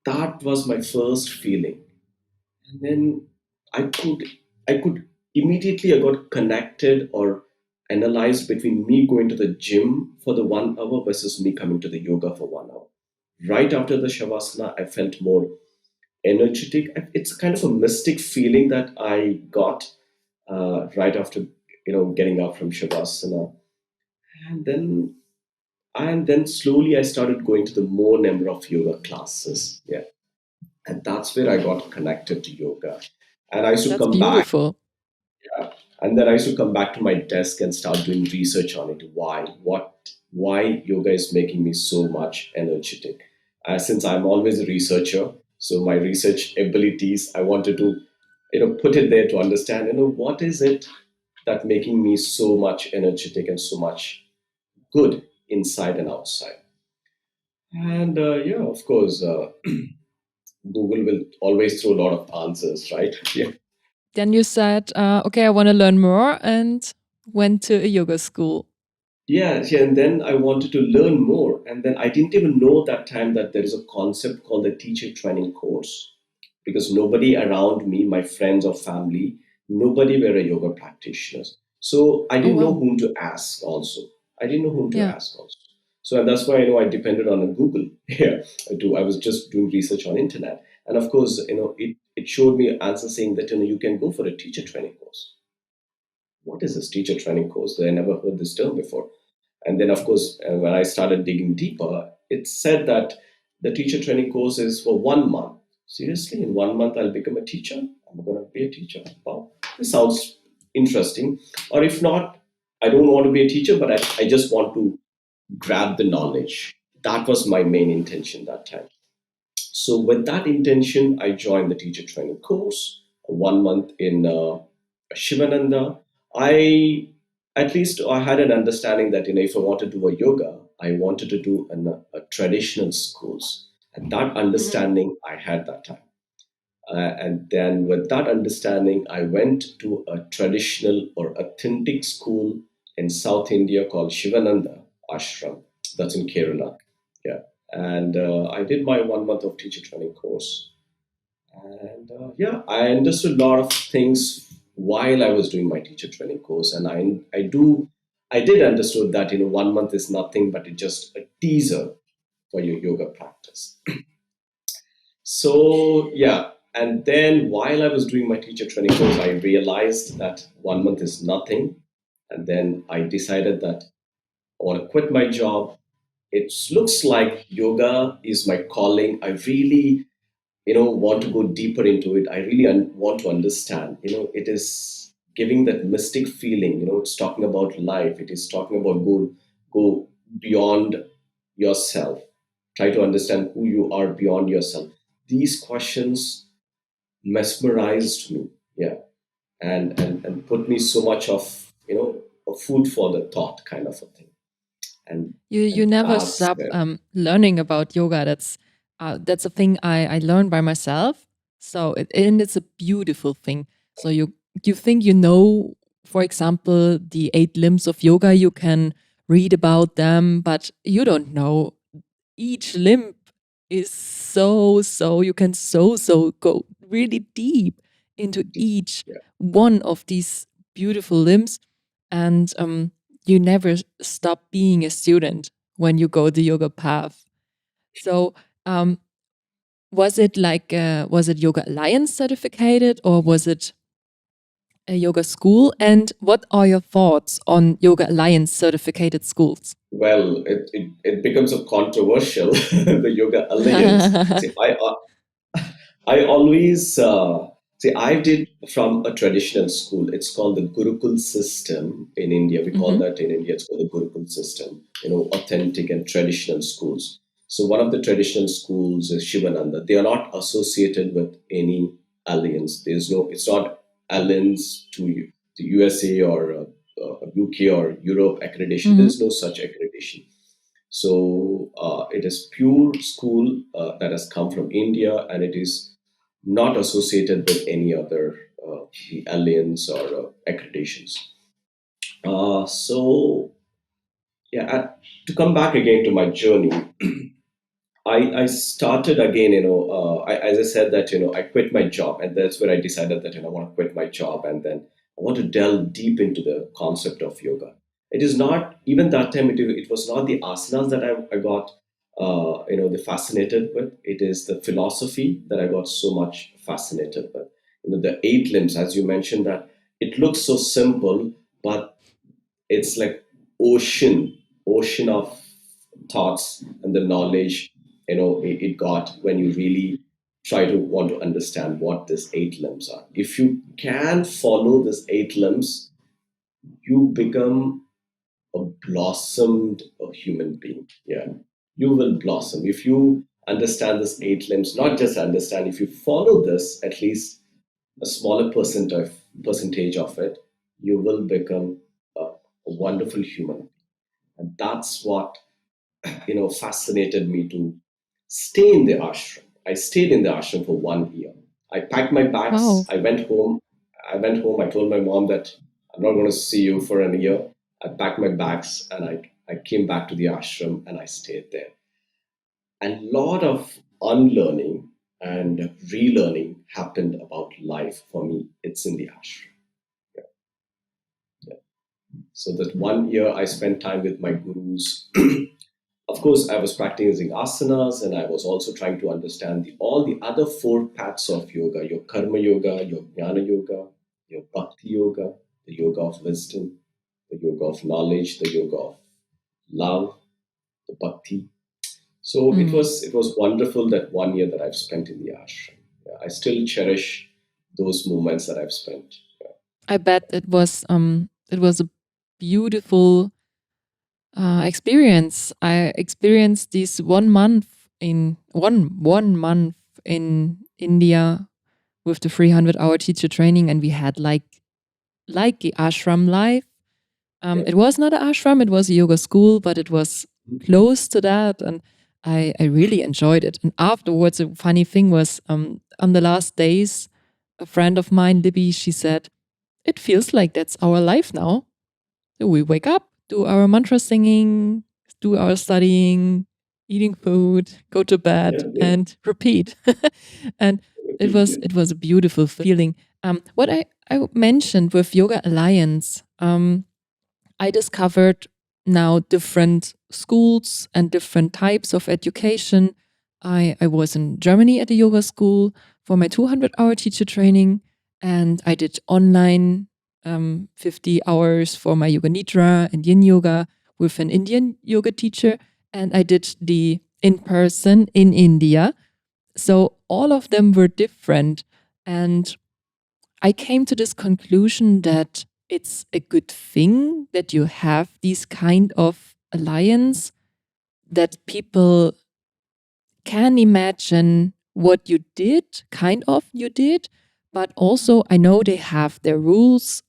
That was my first feeling. And then I could, I could immediately I got connected or analyzed between me going to the gym for the 1 hour versus me coming to the yoga for 1 hour. Right after the Shavasana, I felt more energetic. It's kind of a mystic feeling that I got right after getting up from Shavasana, and then slowly I started going to the more number of yoga classes. Yeah, and that's where I got connected to yoga, and I used to That's come back. beautiful. Yeah. And then I used to come back to my desk and start doing research on it. Why yoga is making me so much energetic? Since I'm always a researcher, so my research abilities, I wanted to, put it there to understand, what is it that making me so much energetic and so much good inside and outside. And yeah, of course, Google will always throw a lot of answers, right? Yeah. Then you said, okay, I want to learn more and went to a yoga school. Yeah, yeah, and then I wanted to learn more. And then I didn't even know that time that there is a concept called the teacher training course because nobody around me, my friends or family, nobody were a yoga practitioners. So I Oh, didn't know wow. whom to ask also. I didn't know whom to Yeah. ask also. So and that's why I depended on Google. Yeah, I was just doing research on internet. And of course, it showed me an answer saying that you can go for a teacher training course. What is this teacher training course? I never heard this term before. And then, of course, when I started digging deeper, it said that the teacher training course is for 1 month. Seriously, in 1 month, I'll become a teacher? I'm going to be a teacher. Wow, this sounds interesting. Or if not, I don't want to be a teacher, but I just want to grab the knowledge. That was my main intention that time. So with that intention, I joined the teacher training course, 1 month in Shivananda. I At least I had an understanding that if I want to do a yoga, I wanted to do a traditional schools, and that Mhm. understanding I had that time. And then with that understanding, I went to a traditional or authentic school in South India called Shivananda Ashram. That's in Kerala. Yeah. And I did my 1 month of teacher training course. And yeah, I understood a lot of things while I was doing my teacher training course. And I did understood that, 1 month is nothing, but it's just a teaser for your yoga practice. So yeah, and then while I was doing my teacher training course, I realized that 1 month is nothing, and then I decided that I want to quit my job. It looks like yoga is my calling. I really, want to go deeper into it. I really want to understand. It is giving that mystic feeling. It's talking about life. It is talking about go beyond yourself. Try to understand who you are beyond yourself. These questions mesmerized me. Yeah, and put me so much of a food for the thought kind of a thing. And You and never that's stop where. learning about yoga. That's a thing I learned by myself. So and it's a beautiful thing. So you think you know, for example, the 8 limbs of yoga. You can read about them, but you don't know each limb is so you can so go really deep into each Yeah. one of these beautiful limbs, and you never stop being a student when you go the yoga path. So um, was it Yoga Alliance certificated, or was it a yoga school? And what are your thoughts on Yoga Alliance certificated schools? Well, it becomes a controversial the yoga alliance. See, I always see. I did from a traditional school. It's called the Gurukul system in India. We call Hmm. that in India. It's called the Gurukul system. Authentic and traditional schools. So one of the traditional schools is Shivananda. They are not associated with any alliance. There's no. It's not alliance to the USA or UK or Europe accreditation. There Hmm. is no such accreditation. So it is pure school that has come from India, and it is not associated with any other the alliance or accreditations. So yeah, to come back again to my journey, I started again, as I said that, I quit my job, and that's where I decided that, I want to quit my job, and then I want to delve deep into the concept of yoga. It is not, even that time, it was not the asanas that I got, the fascinated with. It is the philosophy that I got so much fascinated with. The 8 limbs, as you mentioned, that it looks so simple, but it's like ocean of thoughts and the knowledge it got when you really try to want to understand what these 8 limbs are. If you can follow these 8 limbs, you become a blossomed human being. Yeah, you will blossom if you understand this 8 limbs. Not just understand, if you follow this at least a smaller percentage of it, you will become a wonderful human. And that's what fascinated me to stay in the ashram. I stayed in the ashram for 1 year. I packed my bags. Wow. I went home. I told my mom that I'm not going to see you for a year. I packed my bags and I came back to the ashram and I stayed there. And a lot of unlearning and relearning happened about life for me. It's in the ashram. Yeah, yeah. So that 1 year I spent time with my gurus. Of course, I was practicing asanas, and I was also trying to understand all the other 4 paths of yoga: your karma yoga, your jnana yoga, your bhakti yoga, the yoga of wisdom, the yoga of knowledge, the yoga of love, the bhakti. So Mm. it was wonderful that 1 year that I've spent in the ashram. Yeah, I still cherish those moments that I've spent. Yeah. I bet it was a beautiful experience. I experienced this 1 month in one month in India with the 300-hour teacher training, and we had like the ashram life. Yeah. It was not an ashram, it was a yoga school, but it was close to that, and I really enjoyed it. And afterwards, a funny thing was, on the last days, a friend of mine, Libby, she said, "It feels like that's our life now. So we wake up, do our mantra singing, do our studying, eating food, go to Yeah. bed, Yeah. and repeat." And it Repeat. was Yeah. it was a beautiful feeling. What I mentioned with Yoga Alliance, I discovered now different schools and different types of education. I was in Germany at a yoga school for my 200-hour teacher training, and I did online 50 hours for my yoga nidra and yin yoga with an Indian yoga teacher, and I did the in person in India. So all of them were different, and I came to this conclusion that it's a good thing that you have these kind of alliance, that people can imagine what you did, kind of you did, but also I know they have their rules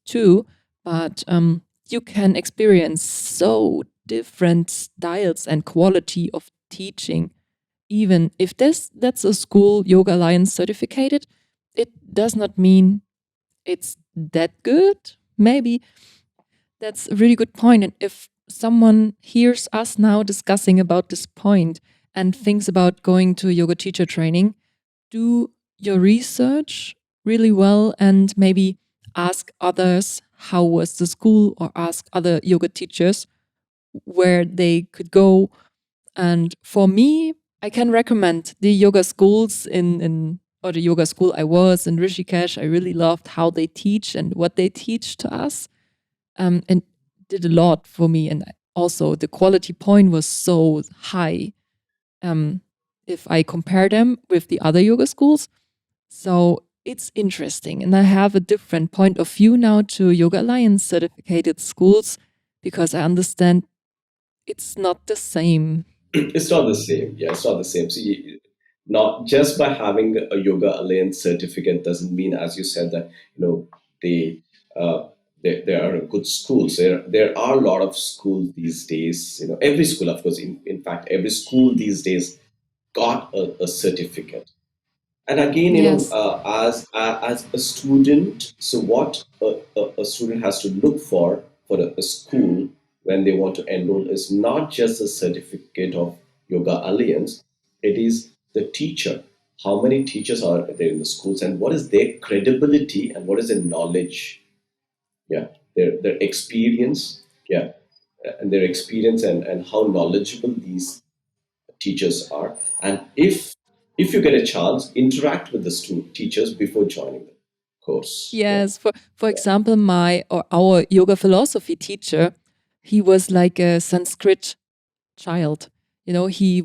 too, but you can experience so different styles and quality of teaching. Even if that's a school yoga alliance certificated, it does not mean it's that good. Maybe that's a really good point. And if someone hears us now discussing about this point and thinks about going to yoga teacher training, do your research really well and maybe ask others how was the school, or ask other yoga teachers where they could go. And for me, I can recommend the yoga schools in or the yoga school I was in Rishikesh. I really loved how they teach and what they teach to us, and did a lot for me. And also, the quality point was so high if I compare them with the other yoga schools. So it's interesting. And I have a different point of view now to Yoga Alliance certificated schools, because I understand it's not the same. It's not the same. Yeah, it's not the same. See, not just by having a yoga alliance certificate doesn't mean, as you said, that they there are good schools. There are a lot of schools these days. Every school, of course. In fact, every school these days got a certificate. And again, Yes. as a student, so what a student has to look for a school when they want to enroll is not just a certificate of yoga alliance. It is the teacher. How many teachers are there in the schools, and what is their credibility, and what is their knowledge? Yeah, their experience. Yeah, and their experience, and how knowledgeable these teachers are. And if you get a chance, interact with the teachers before joining the course. Yeah. Yes. For Yeah. example, my or our yoga philosophy teacher, he was like a Sanskrit child. He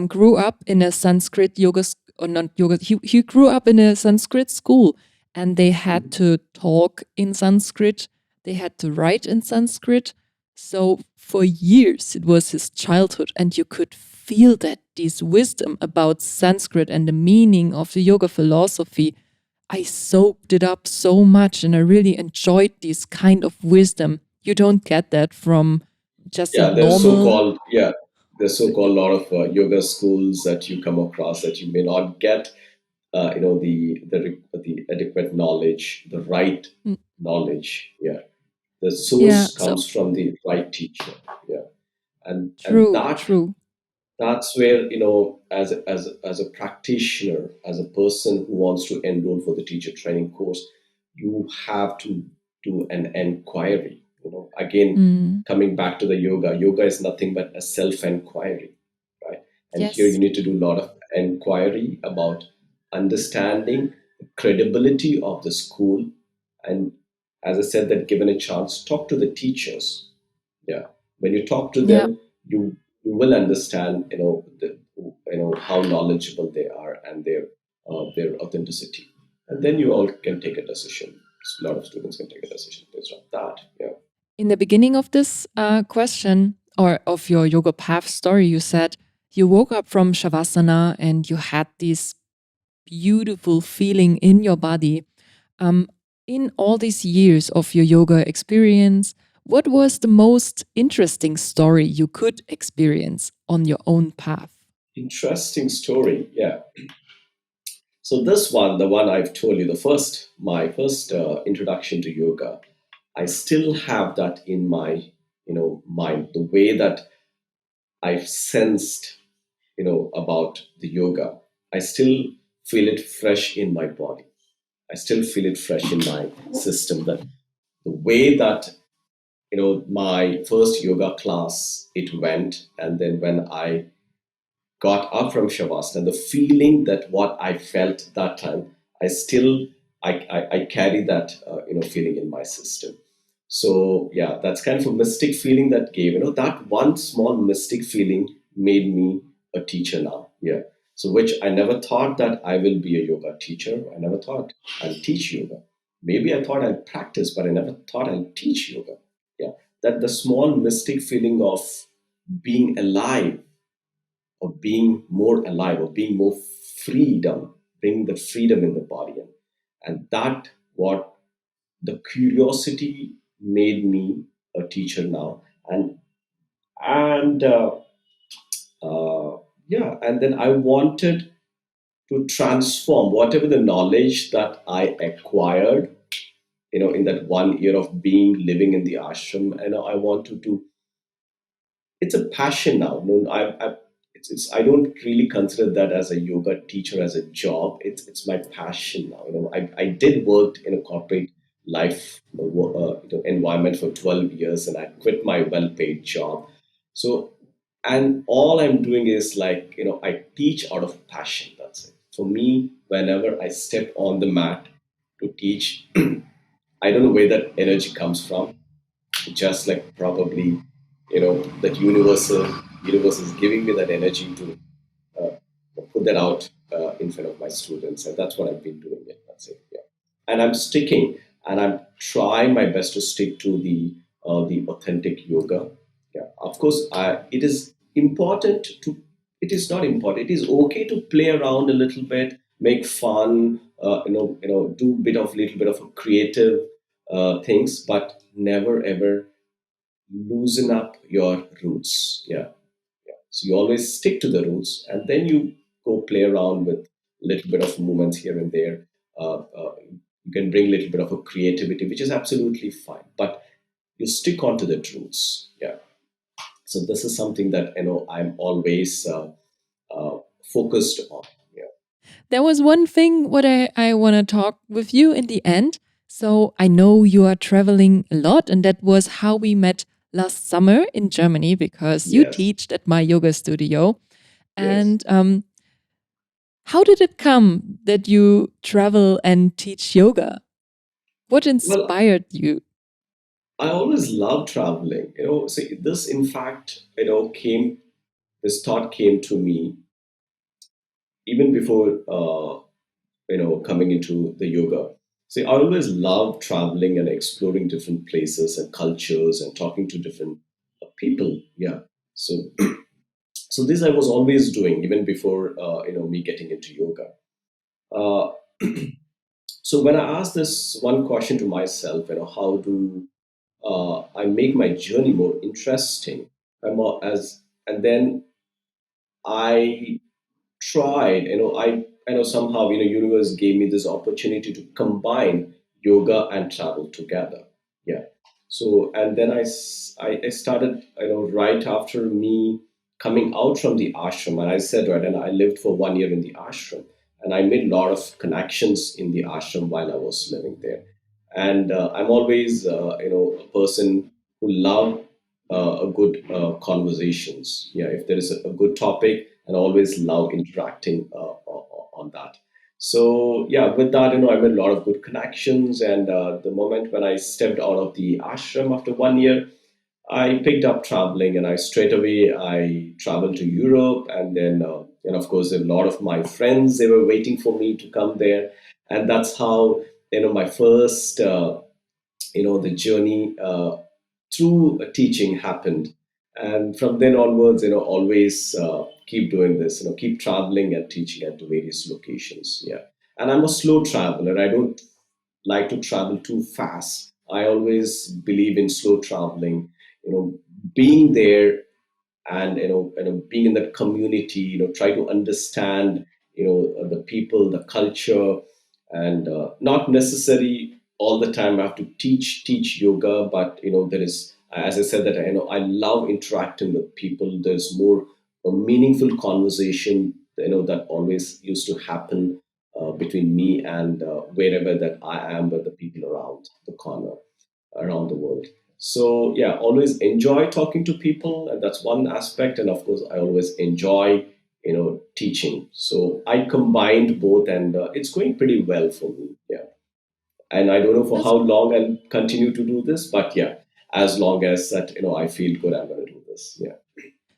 grew up in a Sanskrit yoga, or not yoga, he grew up in a Sanskrit school, and they had Mhm. to talk in Sanskrit, they had to write in Sanskrit. So for years, it was his childhood, and you could feel that this wisdom about Sanskrit and the meaning of the yoga philosophy. I soaked it up so much, and I really enjoyed this kind of wisdom. You don't get that from just a Yeah, normal. there's so-called lot of yoga schools that you come across that you may not get the adequate knowledge, the right Mm, knowledge. Yeah, the yeah, source so comes from the right teacher. Yeah, and true, true. that's where, as a practitioner, as a person who wants to enroll for the teacher training course, you have to do an inquiry. Again, Mm, coming back to the yoga is nothing but a self inquiry, right? And here you yes. need to do a lot of inquiry about understanding the credibility of the school. And as I said, that given a chance, talk to the teachers. Yeah, when you talk to Yeah, them, you will understand, how knowledgeable they are, and their authenticity, and then you all can take a decision. A lot of students can take a decision based on that. Yeah. in the beginning of this question, or of your yoga path story, you said you woke up from Shavasana and you had this beautiful feeling in your body. Um, in all these years of your yoga experience, what was the most interesting story you could experience on your own path? Interesting story. Yeah. So this one, the one I've told you, my first introduction to yoga, I still have that in my, mind. The way that I've sensed, about the yoga, I still feel it fresh in my body. I still feel it fresh in my system. That the way that my first yoga class it went, and then when I got up from Shavasana, the feeling that what I felt that time, I still I carry that feeling in my system. So yeah, that's kind of a mystic feeling that gave that one small mystic feeling made me a teacher now. Yeah. So which I never thought that I will be a yoga teacher. I never thought I'll teach yoga. Maybe I thought I'll practice, but I never thought I'll teach yoga. Yeah. That the small mystic feeling of being alive or being more alive or being more freedom, bring the freedom in the body. And that what the curiosity made me a teacher now. And and yeah, and then I wanted to transform whatever the knowledge that I acquired, in that 1 year of being living in the ashram, and I wanted to it's a passion now. No, I don't really consider that as a yoga teacher as a job. It's my passion now. I did work in a corporate life environment for 12 years, and I quit my well-paid job. So, and all I'm doing is like I teach out of passion. That's it. For me, whenever I step on the mat to teach, I don't know where that energy comes from, just like probably that universe is giving me that energy to put that out in front of my students, and that's what I've been doing. It that's it. Yeah. And I'm sticking, and I'm trying my best to stick to the authentic yoga. Yeah, of course, it is important to it is not important, it is okay to play around a little bit, make fun, do bit of little bit of a creative things, but never ever loosen up your roots. Yeah. So you always stick to the roots, and then you go play around with a little bit of movements here and there. You can bring a little bit of a creativity, which is absolutely fine. But you stick on to the roots. Yeah. So this is something that I'm always focused on. Yeah. There was one thing what I want to talk with you in the end. So I know you are traveling a lot, and that was how we met last summer in Germany because you Yes. teach at my yoga studio. Yes. And how did it come that you travel and teach yoga? What Well, inspired you? I always love traveling. So this, in fact, this thought came to me even before coming into the yoga. See, I always love traveling and exploring different places and cultures and talking to different people. Yeah. So so this I was always doing even before me getting into yoga. Uh, so when I asked this one question to myself, how do I make my journey more interesting? And then I tried, I know somehow, universe gave me this opportunity to combine yoga and travel together. Yeah. So, and then I started, right after me coming out from the ashram, and I said, right, and I lived for 1 year in the ashram, and I made a lot of connections in the ashram while I was living there. And I'm always, a person who love a good conversations. Yeah, if there is a good topic, and always love interacting on that. So yeah, with that, I made a lot of good connections. And the moment when I stepped out of the ashram after 1 year, I picked up traveling, and I straight away I traveled to Europe, and then and of course a lot of my friends they were waiting for me to come there, and that's how my first the journey through teaching happened. And from then onwards, always keep doing this, keep traveling and teaching at various locations. Yeah. And I'm a slow traveler. I don't like to travel too fast. I always believe in slow traveling, being there, and being in that community, try to understand, the people, the culture, and not necessary all the time I have to teach yoga, but there is, as I said, that I love interacting with people. There's more a meaningful conversation, that always used to happen between me and wherever that I am with the people around the corner, around the world. So yeah, always enjoy talking to people, and that's one aspect. And of course, I always enjoy teaching. So I combined both, and it's going pretty well for me. Yeah, and I don't know for That's how long I'll continue to do this, but yeah, as long as that I feel good, I'm going to do this. Yeah.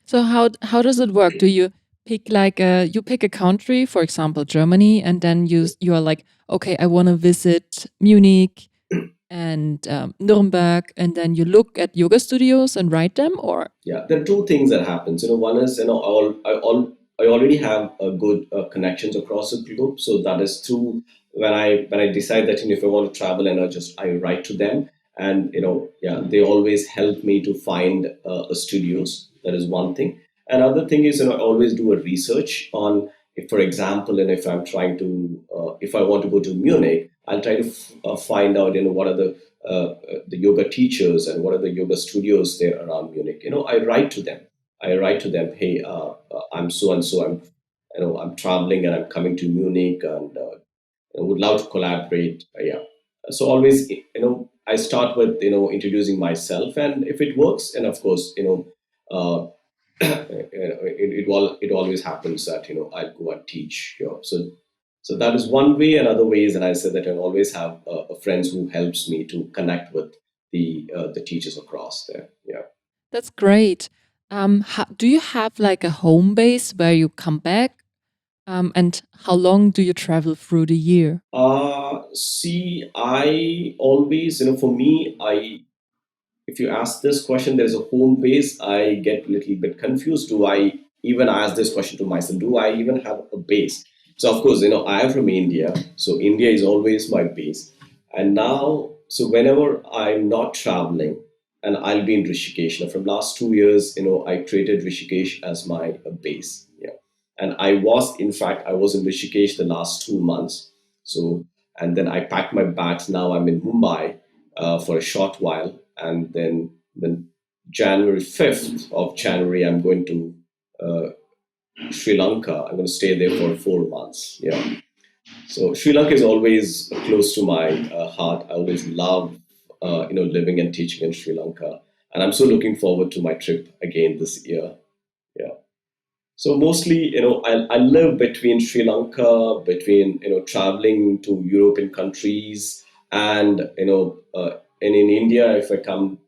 so how does it work? Do you pick like you pick a country, for example, Germany, and then you are like, okay, I want to visit Munich and Nuremberg, and then you look at yoga studios and write them, or Yeah, there are two things that happens. One is I already have a good connections across the globe, so that is through when I decide that if I want to travel, and I write to them, and yeah, they always help me to find a studios. That is one thing. Another thing is, I always do a research on, if, for example, and if I'm trying to if I want to go to Munich, I'll try to find out what are the yoga teachers and what are the yoga studios there around Munich. I write to them. I write to them, hey, I'm so and so. I'm traveling and I'm coming to Munich, and I would love to collaborate. Yeah. So always, I start with introducing myself, and if it works, and of course, uh, it always happens that I'll go and teach. So that is one way. Another way is, and I said that I always have friends who helps me to connect with the teachers across there. Yeah. that's great. Do you have like a home base where you come back? And how long do you travel through the year? See, I always, for me, if you ask this question, there's a home base, I get a little bit confused. Do I even ask this question to myself? Do I even have a base? So, of course, I am from India. So, India is always my base. And now, so whenever I'm not traveling, and I'll be in Rishikesh. Now, from last 2 years, I created Rishikesh as my base. Yeah. And in fact, I was in Rishikesh the last 2 months. So, and then I packed my bags. Now I'm in Mumbai for a short while, and then January 5th of January, I'm going to uh, Sri Lanka. I'm going to stay there for 4 months. Yeah. So Sri Lanka is always close to my heart. I always love living and teaching in Sri Lanka, and I'm so looking forward to my trip again this year. Yeah. So mostly, I live between Sri Lanka, between traveling to European countries, and and in India, if I come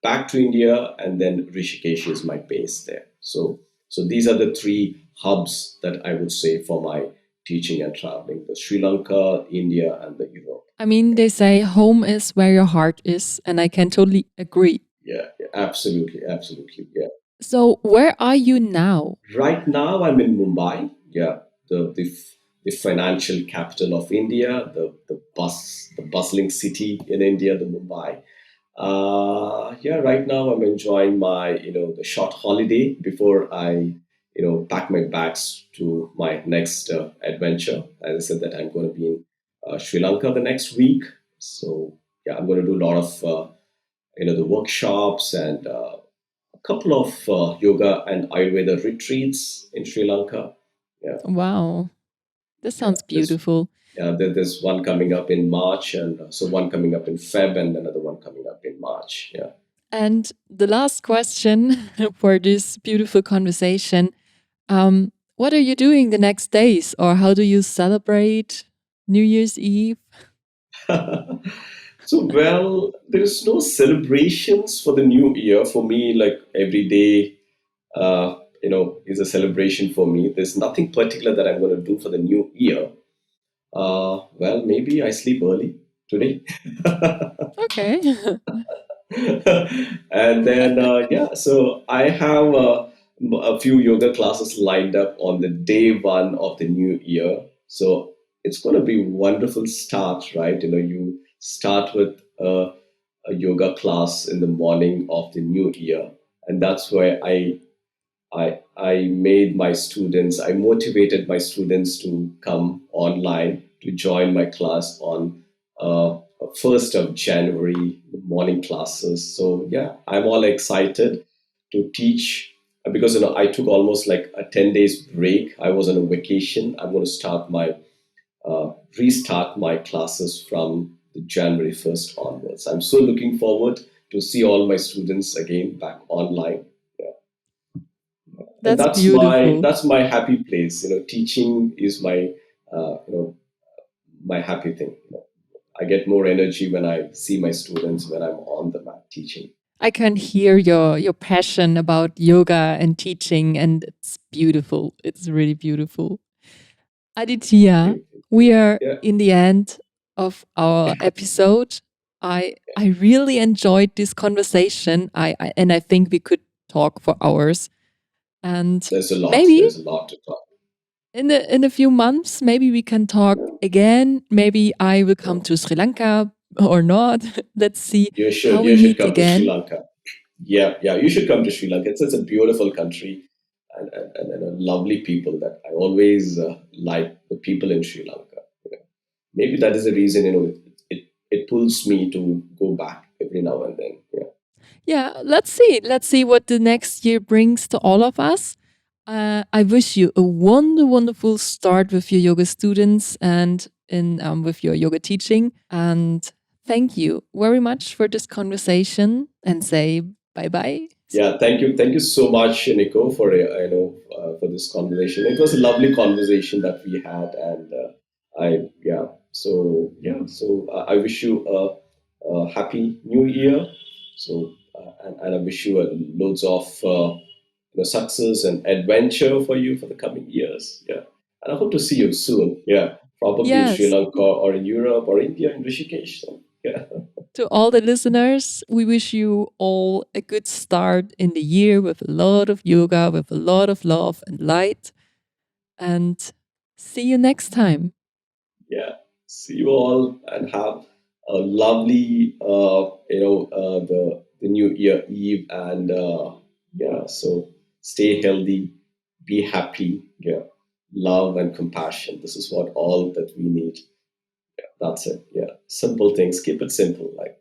back to India, and then Rishikesh is my base there. So these are the three hubs that I would say for my teaching and traveling: the Sri Lanka, India, and the Europe. I mean, they say home is where your heart is, and I can totally agree. Yeah, yeah, absolutely, absolutely. Yeah. So, where are you now? Right now, I'm in Mumbai. Yeah, the financial capital of India, the bustling city in India, the Mumbai. Yeah, right now I'm enjoying my the short holiday before I pack my bags to my next adventure. As I said, that I'm going to be in Sri Lanka the next week. So yeah, I'm going to do a lot of the workshops, and a couple of yoga and Ayurveda retreats in Sri Lanka. Yeah, Wow, this yeah. sounds beautiful. There's one coming up in March, and so one coming up in Feb, and another one coming up in March. Yeah. And the last question for this beautiful conversation, what are you doing the next days, or how do you celebrate New Year's Eve? So, well, there is no celebrations for the new year for me. Like every day, is a celebration for me. There's nothing particular that I'm going to do for the new year. Well, maybe I sleep early today. Okay. And then yeah, so I have a few yoga classes lined up on the day one of the new year. So it's going to be wonderful start, right? You start with a yoga class in the morning of the new year, and that's where I made my students, I motivated my students to come online to join my class on 1st of January, the morning classes. So yeah, I'm all excited to teach because I took almost like a 10 days break. I was on a vacation. I'm going to restart my classes from the January 1st onwards. I'm so looking forward to see all my students again back online. Yeah. And That's beautiful. that's my happy place. Teaching is my happy thing. I get more energy when I see my students when I'm on the mat teaching. I can hear your passion about yoga and teaching, and it's beautiful. It's really beautiful. Aditya, Thank you. we are Yeah. in the end of our episode. I really enjoyed this conversation. And I think we could talk for hours. And There's a lot. maybe There's a lot to talk. in a few months, maybe we can talk again. Maybe I will come to Sri Lanka or not. Let's see You how should we you should meet come to Sri again. Lanka. Yeah, yeah, you should come to Sri Lanka. It's such a beautiful country and a lovely people that I always like the people in Sri Lanka. Maybe that is the reason, it pulls me to go back every now and then. Yeah. Yeah, let's see. Let's see what the next year brings to all of us. I wish you a wonderful start with your yoga students and with your yoga teaching. And thank you very much for this conversation. And say bye bye. Yeah, thank you so much, Nico, for this conversation. It was a lovely conversation that we had, and I wish you a happy New Year. So and I wish you loads of success and adventure for you for the coming years. Yeah, and I hope to see you soon. Yeah, probably in Sri Yes. Lanka or in Europe or India in Rishikesh. So, yeah. To all the listeners, we wish you all a good start in the year with a lot of yoga, with a lot of love and light. And see you next time. Yeah. See you all and have a lovely, the New Year Eve, and yeah. So stay healthy, be happy. Yeah, love and compassion. This is what all that we need. Yeah, that's it. Yeah, simple things. Keep it simple. Like,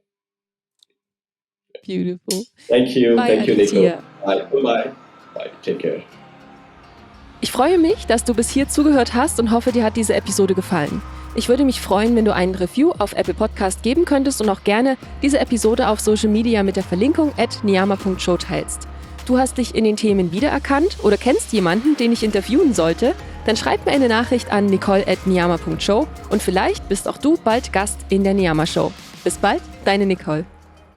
Beautiful. Bye, thank you, Nico. Aditya. Bye, bye, bye. Take care. Ich freue mich, dass du bis hier zugehört hast und hoffe, dir hat diese Episode gefallen. Ich würde mich freuen, wenn du einen Review auf Apple Podcast geben könntest und auch gerne diese Episode auf Social Media mit der Verlinkung @niyama.show teilst. Du hast dich in den Themen wiedererkannt oder kennst jemanden, den ich interviewen sollte? Dann schreib mir eine Nachricht an nicole@niyama.show und vielleicht bist auch du bald Gast in der Niyama Show. Bis bald, deine Nicole.